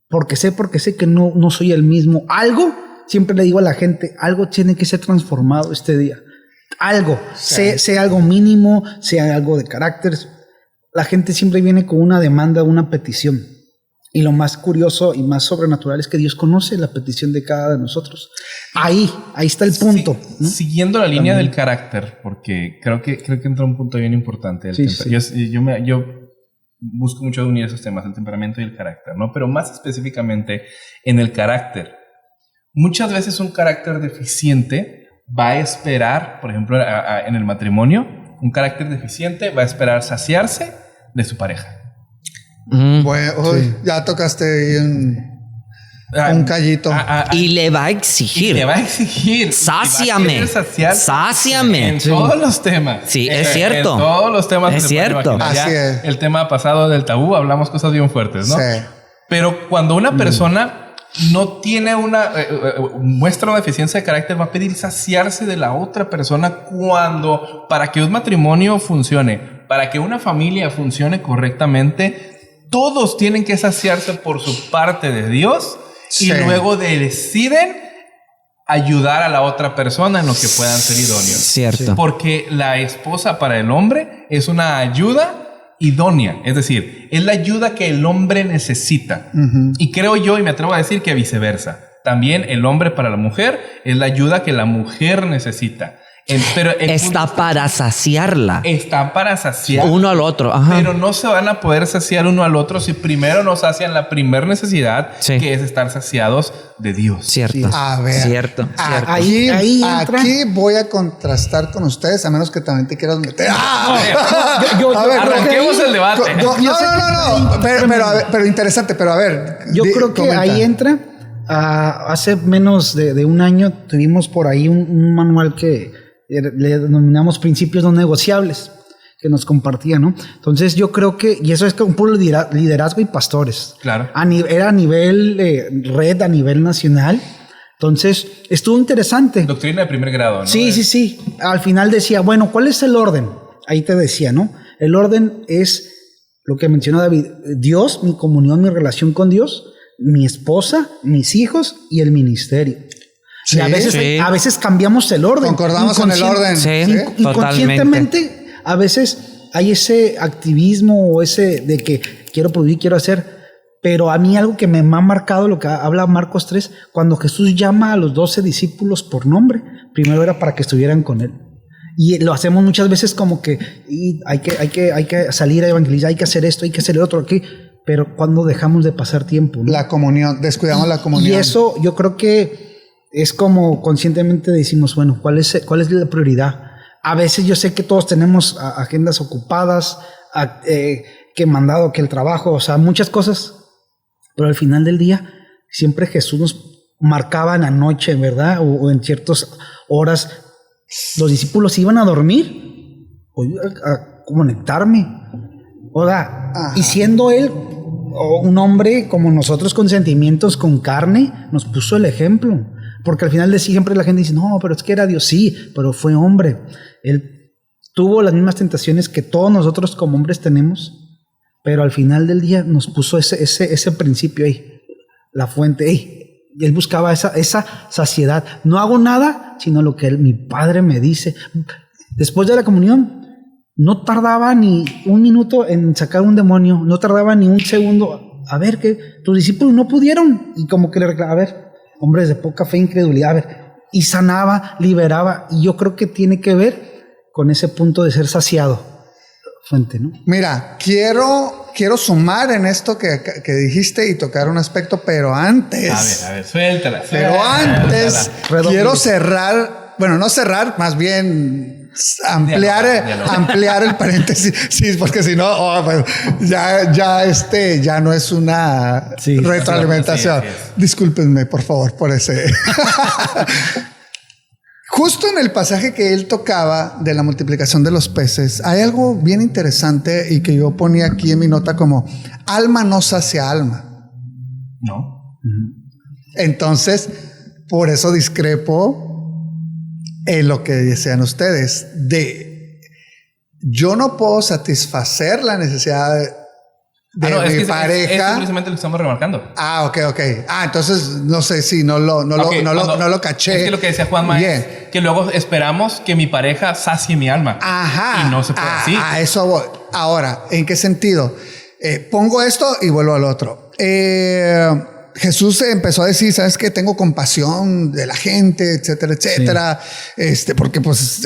Speaker 1: porque sé que no soy el mismo. Algo, siempre le digo a la gente, algo tiene que ser transformado este día. Algo, sea algo mínimo, sea algo de carácter. La gente siempre viene con una demanda, una petición. Y lo más curioso y más sobrenatural es que Dios conoce la petición de cada de nosotros. Ahí está el punto.
Speaker 4: Sí,
Speaker 1: ¿no?
Speaker 4: Siguiendo la línea del carácter, porque creo que entra un punto bien importante. Yo busco mucho unir esos temas, el temperamento y el carácter, ¿no? Pero más específicamente en el carácter. muchas veces un carácter deficiente va a esperar, por ejemplo, en el matrimonio, un carácter deficiente va a esperar saciarse de su pareja.
Speaker 3: Bueno, ya tocaste ahí un callito.
Speaker 2: Y le va a exigir. Sáciame. Sáciame.
Speaker 4: En todos los temas.
Speaker 2: Sí, es cierto.
Speaker 4: En todos los temas.
Speaker 2: Es cierto.
Speaker 3: Así es.
Speaker 4: El tema pasado del tabú, hablamos cosas bien fuertes, ¿no?
Speaker 3: Sí.
Speaker 4: Pero cuando una persona no tiene muestra una deficiencia de carácter, va a pedir saciarse de la otra persona para que un matrimonio funcione, para que una familia funcione correctamente, todos tienen que saciarse por su parte de Dios y luego deciden ayudar a la otra persona en lo que puedan ser idóneos.
Speaker 2: Cierto.
Speaker 4: Porque la esposa para el hombre es una ayuda idónea, es decir, es la ayuda que el hombre necesita. Y creo yo, y me atrevo a decir que viceversa. También el hombre para la mujer es la ayuda que la mujer necesita. Pero
Speaker 2: está para saciarla.
Speaker 4: Está para saciar.
Speaker 2: Uno al otro. Ajá.
Speaker 4: Pero no se van a poder saciar uno al otro si primero no sacian la primera necesidad, que es estar saciados de Dios.
Speaker 2: Cierto.
Speaker 3: A ver.
Speaker 2: Cierto.
Speaker 3: Aquí voy a contrastar con ustedes, a menos que también te quieras meter.
Speaker 4: Arranquemos el debate.
Speaker 3: No. Pero interesante, pero a ver.
Speaker 1: Yo creo que ahí entra. Hace menos de un año tuvimos por ahí un manual que le denominamos principios no negociables, que nos compartían, ¿no? Entonces yo creo que, y eso es un puro liderazgo y pastores.
Speaker 4: Claro.
Speaker 1: Era a nivel red, a nivel nacional. Entonces estuvo interesante.
Speaker 4: Doctrina de primer grado, ¿no?
Speaker 1: Sí. Al final decía, bueno, ¿cuál es el orden? Ahí te decía, ¿no? El orden es lo que mencionó David. Dios, mi comunión, mi relación con Dios, mi esposa, mis hijos y el ministerio.
Speaker 3: Sí,
Speaker 1: y a veces cambiamos el orden.
Speaker 3: Concordamos en el orden.
Speaker 1: Inconscientemente, a veces hay ese activismo o ese de que quiero producir, quiero hacer. Pero a mí algo que me ha marcado, lo que habla Marcos 3, cuando Jesús llama a los 12 discípulos por nombre, primero era para que estuvieran con él. Y lo hacemos muchas veces como que hay que salir a evangelizar, hay que hacer esto, hay que hacer el otro aquí. Pero cuando dejamos de pasar tiempo, ¿no?
Speaker 3: La comunión, descuidamos la comunión.
Speaker 1: Y eso yo creo que es como conscientemente decimos, bueno, ¿cuál es la prioridad? A veces yo sé que todos tenemos agendas ocupadas, que mandado, que el trabajo, o sea, muchas cosas, pero al final del día siempre Jesús nos marcaba en la noche, ¿verdad? O en ciertas horas, los discípulos iban a dormir, a conectarme, o sea, y siendo él un hombre como nosotros con sentimientos, con carne, nos puso el ejemplo. Porque al final de siempre la gente dice, no, pero es que era Dios, sí, pero fue hombre. Él tuvo las mismas tentaciones que todos nosotros como hombres tenemos, pero al final del día nos puso ese principio ahí, la fuente ahí. Y él buscaba esa saciedad. No hago nada, sino lo que mi Padre me dice. Después de la comunión, no tardaba ni un minuto en sacar un demonio, no tardaba ni un segundo. A ver, que tus discípulos no pudieron. Y como que le reclamaba, a ver, hombres de poca fe, incredulidad, a ver. Y sanaba, liberaba. Y yo creo que tiene que ver con ese punto de ser saciado. Fuente, ¿no?
Speaker 3: Mira, quiero sumar en esto que dijiste y tocar un aspecto, pero antes.
Speaker 4: A ver, suéltala.
Speaker 3: Pero antes quiero cerrar, bueno, no cerrar, más bien ampliar el paréntesis, sí, porque si no, pues ya no es una retroalimentación.
Speaker 4: Sí.
Speaker 3: Discúlpenme, por favor, por ese. Justo en el pasaje que él tocaba de la multiplicación de los peces, hay algo bien interesante y que yo ponía aquí en mi nota como alma no sacia alma.
Speaker 4: No.
Speaker 3: Entonces, por eso discrepo en lo que decían ustedes, yo no puedo satisfacer la necesidad de mi pareja.
Speaker 4: Es precisamente lo que estamos remarcando.
Speaker 3: Ok. Entonces no sé si no lo caché.
Speaker 4: Es que lo que decía Juanma es que luego esperamos que mi pareja sacie mi alma.
Speaker 3: Ajá.
Speaker 4: Y no se puede así.
Speaker 3: A eso voy. Ahora, ¿en qué sentido? Pongo esto y vuelvo al otro. Jesús empezó a decir, ¿sabes qué? Tengo compasión de la gente, etcétera, etcétera. Sí. Porque pues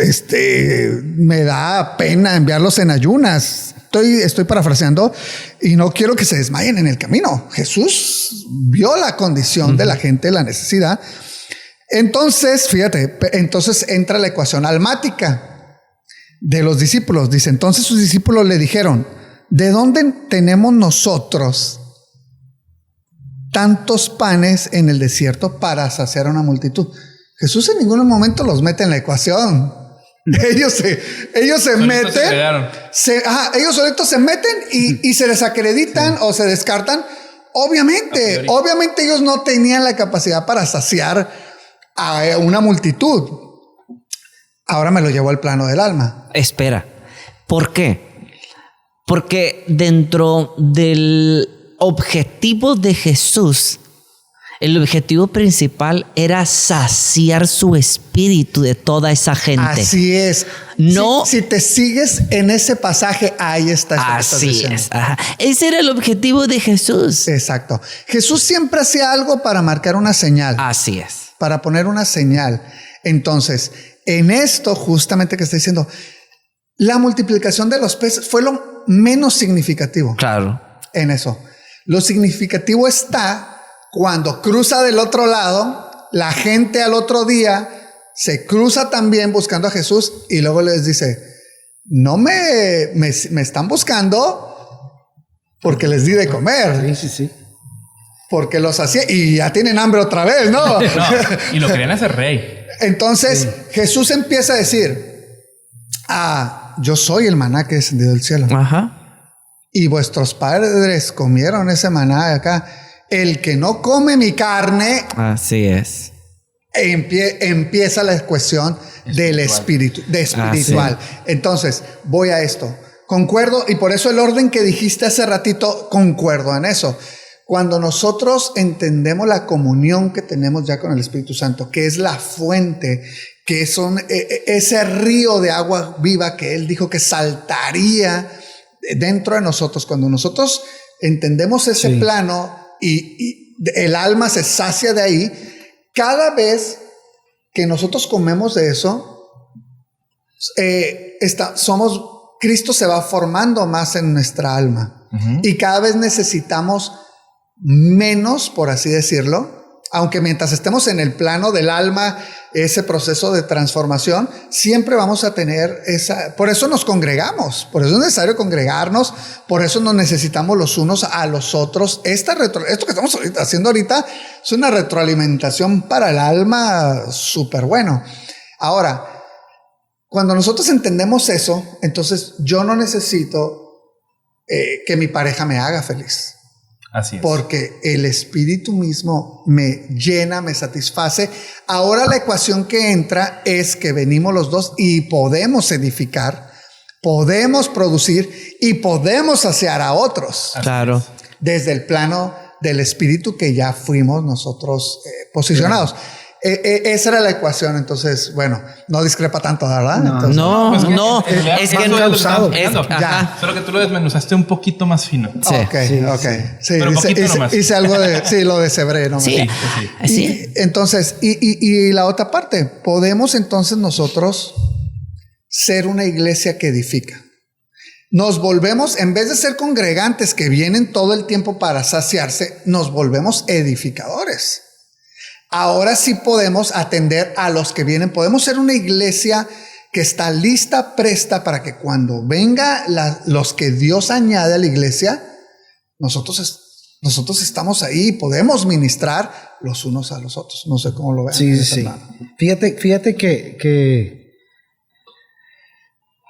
Speaker 3: me da pena enviarlos en ayunas. Estoy parafraseando y no quiero que se desmayen en el camino. Jesús vio la condición de la gente, la necesidad. Entonces, fíjate, entonces entra la ecuación almática de los discípulos. Dice, entonces sus discípulos le dijeron, ¿de dónde tenemos nosotros tantos panes en el desierto para saciar a una multitud? Jesús en ningún momento los mete en la ecuación. Ellos se meten, ellos solitos se meten y se desacreditan o se descartan. Obviamente ellos no tenían la capacidad para saciar a una multitud. Ahora me lo llevo al plano del alma.
Speaker 2: Espera, ¿por qué? Porque dentro del objetivo de Jesús, el objetivo principal era saciar su espíritu de toda esa gente.
Speaker 3: Así es.
Speaker 2: No.
Speaker 3: Si te sigues en ese pasaje, ahí está.
Speaker 2: Así es. Ajá. Ese era el objetivo de Jesús.
Speaker 3: Exacto. Jesús siempre hacía algo para marcar una señal.
Speaker 2: Así es.
Speaker 3: Para poner una señal. Entonces, en esto justamente que está diciendo, la multiplicación de los peces fue lo menos significativo.
Speaker 2: Claro.
Speaker 3: En eso. Lo significativo está cuando cruza del otro lado, la gente al otro día se cruza también buscando a Jesús y luego les dice, no me están buscando porque les di de comer.
Speaker 1: Sí.
Speaker 3: Porque los hacía y ya tienen hambre otra vez, ¿no?
Speaker 4: Y lo querían hacer rey.
Speaker 3: Entonces Jesús empieza a decir, yo soy el maná que descendió del cielo.
Speaker 2: Ajá.
Speaker 3: Y vuestros padres comieron ese maná de acá. El que no come mi carne. Así es. Empieza la cuestión del espíritu, espiritual. Entonces, voy a esto. Concuerdo, y por eso el orden que dijiste hace ratito, concuerdo en eso. Cuando nosotros entendemos la comunión que tenemos ya con el Espíritu Santo, que es la fuente, que son ese río de agua viva que Él dijo que saltaría dentro de nosotros, cuando nosotros entendemos ese plano y el alma se sacia de ahí, cada vez que nosotros comemos de eso, Cristo se va formando más en nuestra alma. Y cada vez necesitamos menos, por así decirlo, aunque mientras estemos en el plano del alma, ese proceso de transformación, siempre vamos a tener por eso nos congregamos, por eso es necesario congregarnos, por eso nos necesitamos los unos a los otros. Esto que estamos haciendo ahorita es una retroalimentación para el alma súper bueno. Ahora, cuando nosotros entendemos eso, entonces yo no necesito que mi pareja me haga feliz.
Speaker 4: Así es.
Speaker 3: Porque el espíritu mismo me llena, me satisface. Ahora la ecuación que entra es que venimos los dos y podemos edificar, podemos producir y podemos saciar a otros.
Speaker 2: Claro.
Speaker 3: Desde el plano del espíritu que ya fuimos nosotros posicionados. Esa era la ecuación. Entonces, bueno, no discrepa tanto, ¿verdad?
Speaker 2: No, es que no ha usado.
Speaker 4: Solo que tú lo desmenuzaste un poquito más fino.
Speaker 2: Sí.
Speaker 3: Ok. Sí,
Speaker 4: pero poquito nomás.
Speaker 3: Hice algo de, lo deshebré nomás.
Speaker 2: Sí.
Speaker 3: Entonces, y la otra parte, podemos entonces nosotros ser una iglesia que edifica. Nos volvemos, en vez de ser congregantes que vienen todo el tiempo para saciarse, nos volvemos edificadores. Ahora sí podemos atender a los que vienen. Podemos ser una iglesia que está lista, presta para que cuando venga los que Dios añade a la iglesia, nosotros estamos ahí y podemos ministrar los unos a los otros. No sé cómo lo vean.
Speaker 1: Sí. Fíjate que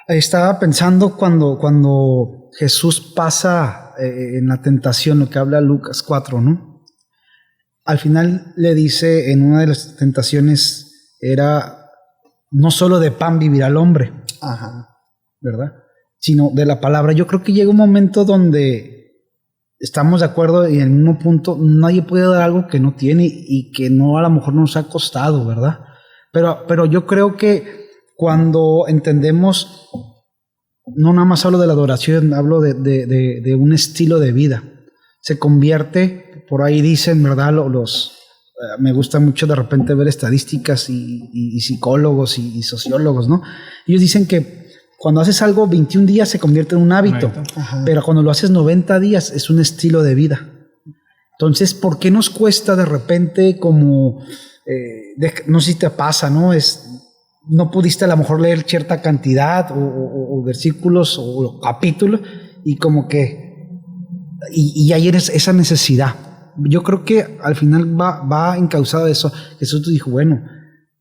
Speaker 1: estaba pensando cuando Jesús pasa en la tentación, lo que habla Lucas 4, ¿no? Al final le dice, en una de las tentaciones, era no solo de pan vivirá el hombre, ¿verdad? Sino de la palabra. Yo creo que llega un momento donde estamos de acuerdo y en el mismo punto, nadie puede dar algo que no tiene y que no a lo mejor nos ha costado, ¿verdad? Pero yo creo que cuando entendemos, no nada más hablo de la adoración, hablo de un estilo de vida. Se convierte... Por ahí dicen, ¿verdad? Me gusta mucho de repente ver estadísticas y psicólogos y sociólogos, ¿no? Ellos dicen que cuando haces algo 21 días se convierte en un hábito, pero cuando lo haces 90 días es un estilo de vida. Entonces, ¿por qué nos cuesta de repente como, no sé si te pasa, ¿no? No pudiste a lo mejor leer cierta cantidad o versículos o capítulos y como que, y hay esa necesidad. Yo creo que al final va encauzado de eso. Jesús dijo, bueno,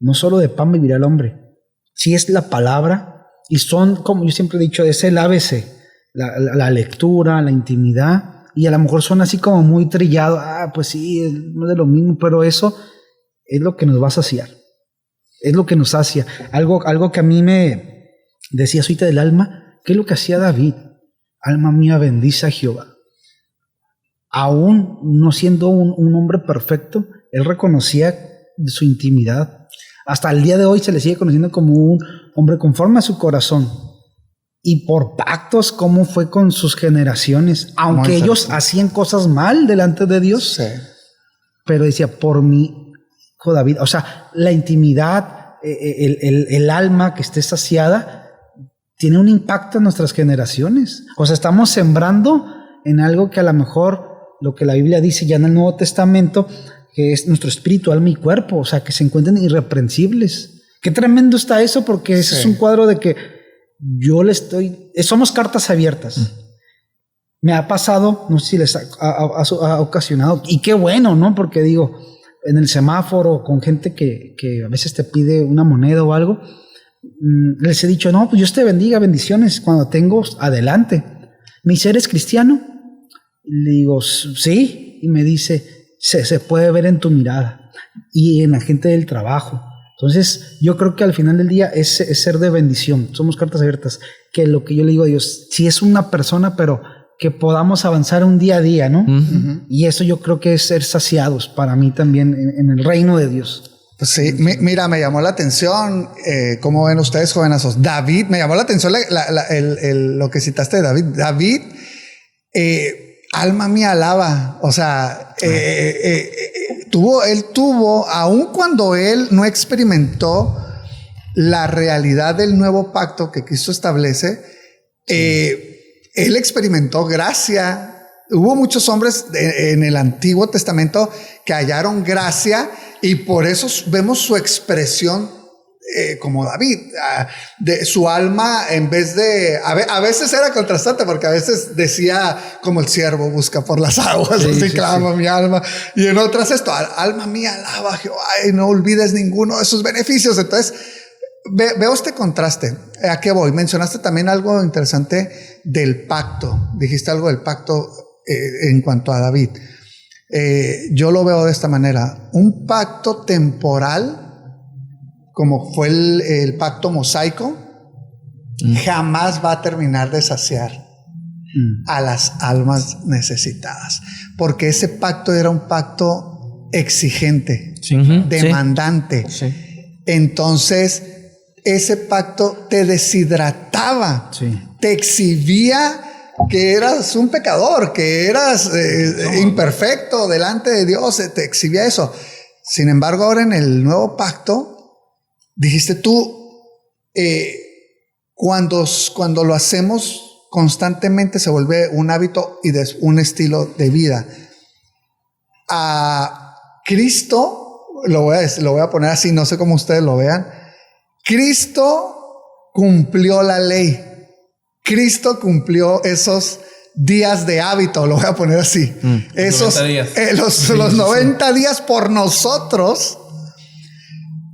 Speaker 1: no solo de pan vivirá el hombre, si es la palabra, y son, como yo siempre he dicho, es el ABC, la lectura, la intimidad, y a lo mejor son así como muy trillados, pues sí, no es de lo mismo, pero eso es lo que nos va a saciar, es lo que nos sacia. Algo que a mí me decía ahorita del alma, ¿qué es lo que hacía David? Alma mía, bendice a Jehová. Aún no siendo un hombre perfecto, él reconocía su intimidad. Hasta el día de hoy se le sigue conociendo como un hombre conforme a su corazón. Y por pactos, cómo fue con sus generaciones. Aunque ellos hacían cosas mal delante de Dios. Sí. Pero decía, por mi hijo David. O sea, la intimidad, el alma que esté saciada, tiene un impacto en nuestras generaciones. O sea, estamos sembrando en algo que a lo mejor, lo que la Biblia dice ya en el Nuevo Testamento, que es nuestro espíritu, alma y cuerpo, o sea, que se encuentren irreprensibles. Qué tremendo está eso, porque ese es un cuadro de que somos cartas abiertas. Me ha pasado, no sé si les ha ocasionado, y qué bueno, ¿no? Porque digo, en el semáforo, con gente que a veces te pide una moneda o algo, les he dicho, no, pues Dios te bendiga, bendiciones, cuando tengo, adelante. Me dice, ¿eres cristiano? Y le digo, sí, y me dice, se puede ver en tu mirada y en la gente del trabajo. Entonces, yo creo que al final del día es ser de bendición. Somos cartas abiertas. Que lo que yo le digo a Dios, si es una persona, pero que podamos avanzar un día a día, ¿no? Uh-huh. Y eso yo creo que es ser saciados para mí también en el reino de Dios.
Speaker 3: Pues sí, mira, me llamó la atención, ¿cómo ven ustedes, jovenazos? David, me llamó la atención lo que citaste de David. David, alma mía alaba, o sea, él tuvo, aun cuando él no experimentó la realidad del nuevo pacto que Cristo establece, él experimentó gracia. Hubo muchos hombres en el Antiguo Testamento que hallaron gracia y por eso vemos su expresión como David, de su alma, en vez de a veces era contrastante, porque a veces decía como el siervo busca por las aguas, así clama mi alma, y en otras esto, alma mía alaba a Jehová y no olvides ninguno de sus beneficios. Entonces veo este contraste. ¿A qué voy? Mencionaste también algo interesante del pacto, dijiste algo del pacto en cuanto a David. Yo lo veo de esta manera: un pacto temporal como fue el pacto mosaico, jamás va a terminar de saciar a las almas necesitadas, porque ese pacto era un pacto exigente, demandante. Sí. Entonces, ese pacto te deshidrataba, te exhibía que eras un pecador, que eras imperfecto delante de Dios, te exhibía eso. Sin embargo, ahora en el nuevo pacto, dijiste tú, cuando lo hacemos constantemente se vuelve un hábito y un estilo de vida. A Cristo, lo voy a poner así, no sé cómo ustedes lo vean, Cristo cumplió la ley. Cristo cumplió esos días de hábito, lo voy a poner así. Esos 90 días. Los 90 días por nosotros,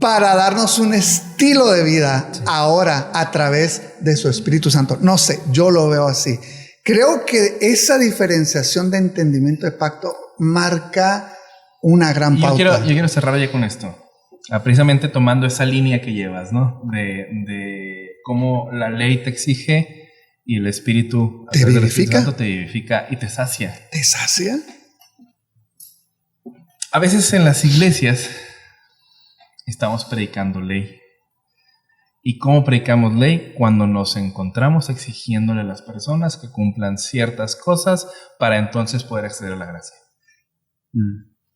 Speaker 3: para darnos un estilo de vida ahora a través de su Espíritu Santo. No sé, yo lo veo así. Creo que esa diferenciación de entendimiento de pacto marca una gran pauta.
Speaker 4: Yo quiero cerrar ya con esto. Precisamente tomando esa línea que llevas, ¿no? De cómo la ley te exige y el Espíritu
Speaker 3: te vivifica.
Speaker 4: Te vivifica y te sacia.
Speaker 3: ¿Te sacia?
Speaker 4: A veces en las iglesias estamos predicando ley. ¿Y cómo predicamos ley? Cuando nos encontramos exigiéndole a las personas que cumplan ciertas cosas para entonces poder acceder a la gracia.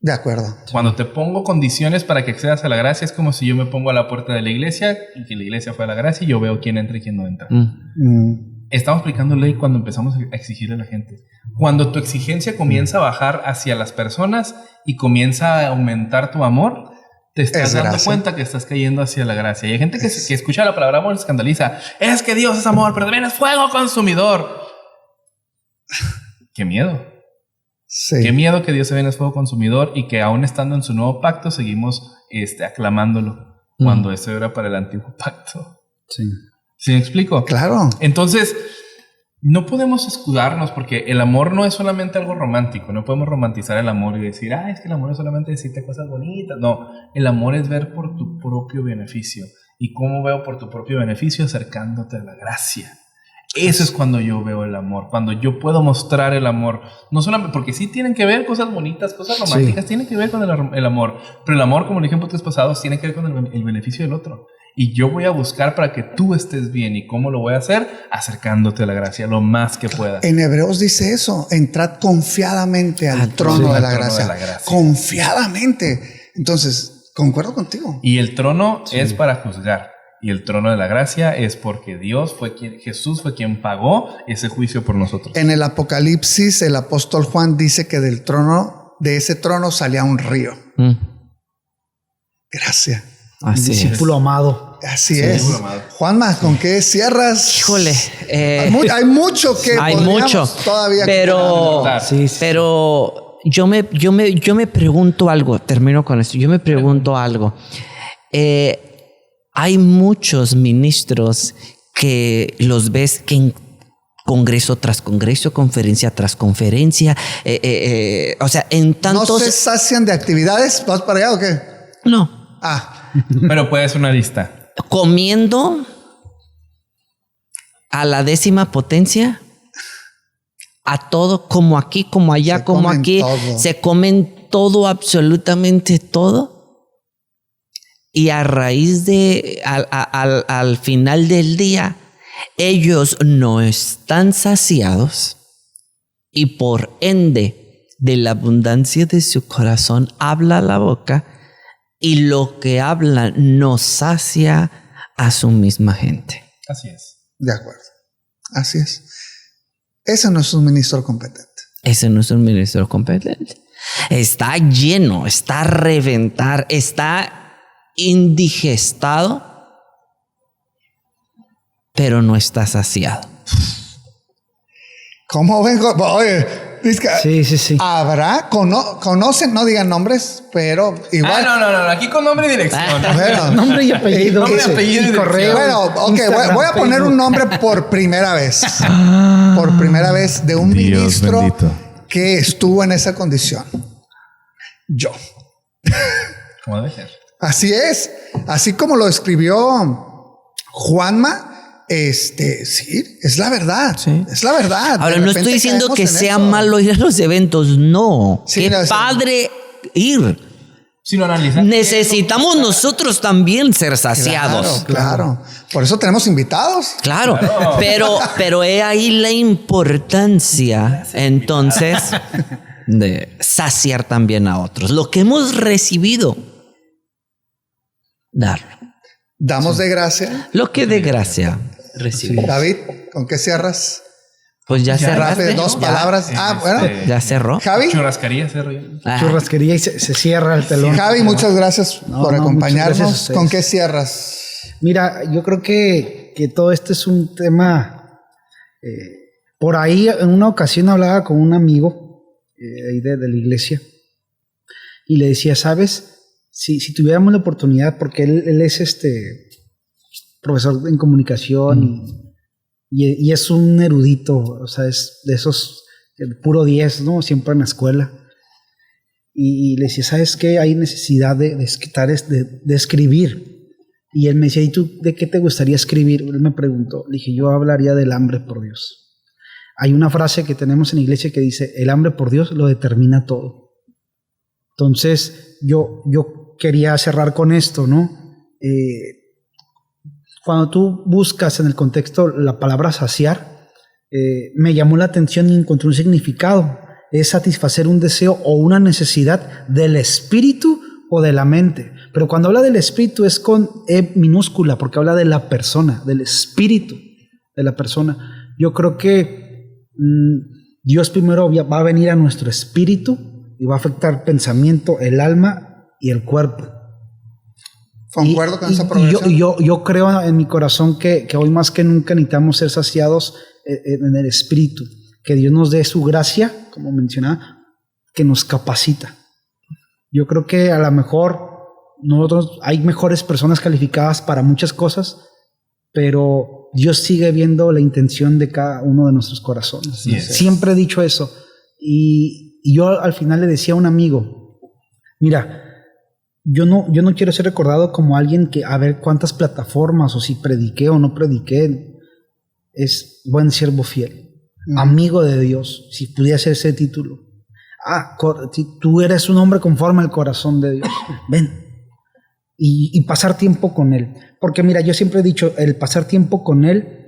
Speaker 3: De acuerdo.
Speaker 4: Cuando te pongo condiciones para que accedas a la gracia, es como si yo me pongo a la puerta de la iglesia y que la iglesia fuera la gracia y yo veo quién entra y quién no entra. estamos aplicando ley cuando empezamos a exigirle a la gente. Cuando tu exigencia comienza a bajar hacia las personas y comienza a aumentar tu amor, te estás dando cuenta que estás cayendo hacia la gracia. Y hay gente que escucha la palabra amor y se escandaliza. Es que Dios es amor, pero también es fuego consumidor. ¡Qué miedo!
Speaker 3: Sí.
Speaker 4: Qué miedo que Dios se venga es fuego consumidor y que aún estando en su nuevo pacto seguimos aclamándolo cuando eso era para el antiguo pacto.
Speaker 1: Sí.
Speaker 4: ¿Sí me explico?
Speaker 3: Claro.
Speaker 4: Entonces, no podemos escudarnos porque el amor no es solamente algo romántico. No podemos romantizar el amor y decir, es que el amor es solamente decirte cosas bonitas. No, el amor es ver por tu propio beneficio. ¿Y cómo veo por tu propio beneficio? Acercándote a la gracia. Eso es cuando yo veo el amor, cuando yo puedo mostrar el amor. No solamente, porque sí tienen que ver cosas bonitas, cosas románticas, tienen que ver con el amor. Pero el amor, como lo dije en podcasts pasados, tiene que ver con el beneficio del otro. Y yo voy a buscar para que tú estés bien. ¿Y cómo lo voy a hacer? Acercándote a la gracia lo más que pueda.
Speaker 3: En Hebreos dice eso, entrad confiadamente al trono de la gracia. Confiadamente. Entonces, concuerdo contigo.
Speaker 4: Y el trono es para juzgar. Y el trono de la gracia es porque Jesús fue quien pagó ese juicio por nosotros.
Speaker 3: En el Apocalipsis, el apóstol Juan dice que de ese trono salía un río. Gracia.
Speaker 1: Así discípulo amado.
Speaker 3: Así es. Juanma, ¿con qué cierras?
Speaker 2: Híjole.
Speaker 3: Hay mucho que todavía
Speaker 2: pero yo me pregunto algo. Termino con esto. Yo me pregunto algo. Hay muchos ministros que los ves que en congreso tras congreso, conferencia tras conferencia, o sea, en tantos...
Speaker 3: ¿No se sacian de actividades? ¿Vas para allá o qué?
Speaker 2: No.
Speaker 4: Pero puede ser una lista.
Speaker 2: Comiendo a la 10ª potencia, a todo, como aquí, como allá, como aquí. Todo. Se comen todo, absolutamente todo. Y a raíz de, al final del día, ellos no están saciados y por ende, de la abundancia de su corazón, habla la boca y lo que hablan no sacia a su misma gente.
Speaker 4: Así es.
Speaker 3: De acuerdo. Así es. Ese no es un ministro competente.
Speaker 2: Ese no es un ministro competente. Está lleno, está a reventar, está indigestado, pero no está saciado.
Speaker 3: ¿Cómo vengo? Oye,
Speaker 1: sí.
Speaker 3: Habrá, conocen, no digan nombres, pero igual.
Speaker 4: No, aquí con nombre y dirección.
Speaker 3: Bueno,
Speaker 1: nombre y apellido.
Speaker 4: Nombre y apellido y
Speaker 1: correo.
Speaker 3: Bueno, ok, voy a poner un nombre por primera vez. Por primera vez de un ministro bendito que estuvo en esa condición. Yo.
Speaker 4: ¿Cómo debe ser?
Speaker 3: Así es. Así como lo escribió Juanma, sí, es la verdad. Sí. Es la verdad.
Speaker 2: Ahora, no estoy diciendo que sea malo ir a los eventos. No. Sí, qué padre ir.
Speaker 4: Si lo analizan.
Speaker 2: Necesitamos nosotros también ser saciados.
Speaker 3: Claro. Por eso tenemos invitados.
Speaker 2: Claro. Pero he ahí la importancia, entonces, de saciar también a otros. Lo que hemos recibido, darlo.
Speaker 3: Damos de gracia.
Speaker 2: Lo que de gracia recibimos.
Speaker 3: David, ¿con qué cierras?
Speaker 2: Pues ya cerraste.
Speaker 3: Rápido, dos palabras. Bueno.
Speaker 2: Ya cerró.
Speaker 3: Javi.
Speaker 4: Churrascaría cerró.
Speaker 1: Churrasquería y se cierra el telón.
Speaker 3: Javi, muchas gracias por acompañarnos. ¿Con qué cierras?
Speaker 1: Mira, yo creo que todo esto es un tema. Por ahí, en una ocasión hablaba con un amigo ahí de la iglesia y le decía, ¿sabes? Si tuviéramos la oportunidad, porque él es profesor en comunicación y es un erudito, o sea, es de esos puro 10, ¿no? Siempre en la escuela. Y le decía, ¿sabes qué? Hay necesidad de escribir. Y él me decía, ¿y tú de qué te gustaría escribir? Él me preguntó. Le dije, yo hablaría del hambre por Dios. Hay una frase que tenemos en la iglesia que dice, el hambre por Dios lo determina todo. Entonces, yo quería cerrar con esto, ¿no? Cuando tú buscas en el contexto la palabra saciar, me llamó la atención y encontré un significado. Es satisfacer un deseo o una necesidad del espíritu o de la mente. Pero cuando habla del espíritu es con E minúscula, porque habla de la persona, del espíritu de la persona. Yo creo que Dios primero va a venir a nuestro espíritu y va a afectar pensamiento, el alma y el cuerpo.
Speaker 3: Concuerdo con esa progresión.
Speaker 1: Yo creo en mi corazón que hoy más que nunca necesitamos ser saciados en el espíritu, que Dios nos dé su gracia, como mencionaba, que nos capacita. Yo creo que a lo mejor nosotros hay mejores personas calificadas para muchas cosas, pero Dios sigue viendo la intención de cada uno de nuestros corazones. Siempre he dicho eso. Y yo al final le decía a un amigo, mira, yo no quiero ser recordado como alguien que a ver cuántas plataformas o si prediqué o no prediqué. Es buen siervo fiel, amigo de Dios, si pudiera ser ese título. Tú eres un hombre conforme al corazón de Dios. Ven. Y pasar tiempo con Él. Porque mira, yo siempre he dicho, el pasar tiempo con Él,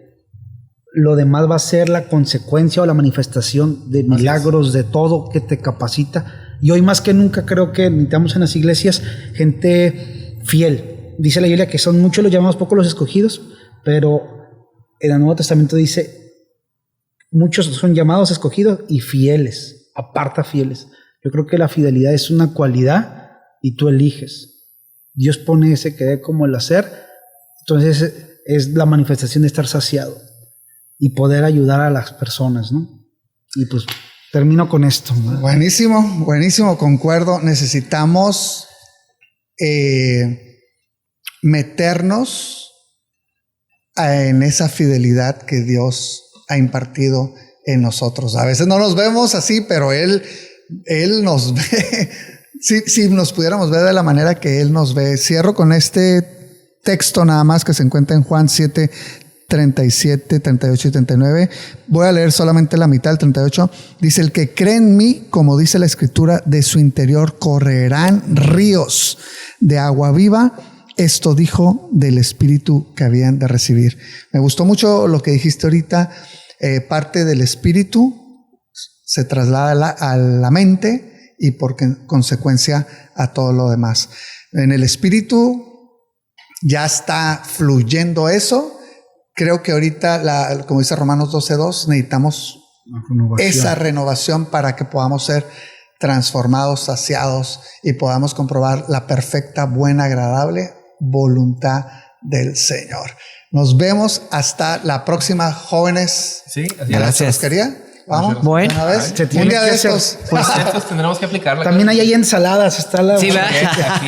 Speaker 1: lo demás va a ser la consecuencia o la manifestación de milagros, de todo que te capacita. Y hoy más que nunca creo que necesitamos en las iglesias gente fiel. Dice la Biblia que son muchos los llamados, pocos los escogidos, pero en el Nuevo Testamento dice, muchos son llamados, escogidos y fieles, aparta fieles. Yo creo que la fidelidad es una cualidad y tú eliges. Dios pone ese querer como el hacer, entonces es la manifestación de estar saciado y poder ayudar a las personas, ¿no? Y pues termino con esto, ¿no?
Speaker 3: Buenísimo, concuerdo. Necesitamos meternos en esa fidelidad que Dios ha impartido en nosotros. A veces no nos vemos así, pero Él nos ve. Si nos pudiéramos ver de la manera que Él nos ve. Cierro con este texto nada más que se encuentra en Juan 7, 37, 38 y 39. Voy a leer solamente la mitad, el 38. Dice, el que cree en mí, como dice la Escritura, de su interior correrán ríos de agua viva. Esto dijo del Espíritu que habían de recibir. Me gustó mucho lo que dijiste ahorita. Parte del Espíritu se traslada a la mente y por consecuencia a todo lo demás. En el Espíritu ya está fluyendo eso. Creo que ahorita, como dice Romanos 12:2, necesitamos esa renovación para que podamos ser transformados, saciados y podamos comprobar la perfecta, buena, agradable voluntad del Señor. Nos vemos hasta la próxima, jóvenes.
Speaker 4: Sí, así
Speaker 2: gracias.
Speaker 3: ¿Quería? Vamos,
Speaker 2: bueno,
Speaker 3: una vez.
Speaker 1: Un
Speaker 3: día de estos.
Speaker 4: Pues estos tendremos que aplicarla.
Speaker 1: También hay ensaladas, está la...
Speaker 2: Sí, va.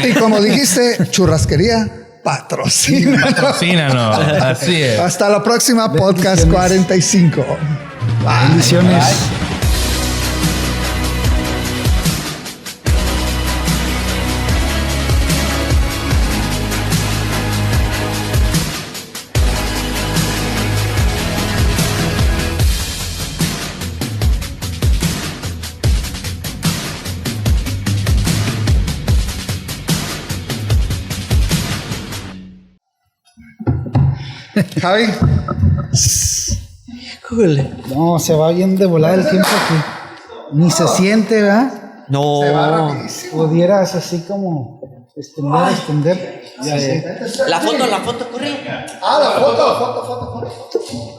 Speaker 3: Y como dijiste, churrasquería, patrocina.
Speaker 4: Patrocínanos. Así es.
Speaker 3: Hasta la próxima, podcast 45.
Speaker 1: Bendiciones.
Speaker 3: Bye. Javi.
Speaker 1: No, se va bien de volada el tiempo aquí. Ni se siente, ¿verdad?
Speaker 2: No.
Speaker 3: Se va rapidísimo.
Speaker 1: Pudieras así como extender.
Speaker 2: La foto, corre.
Speaker 3: La foto.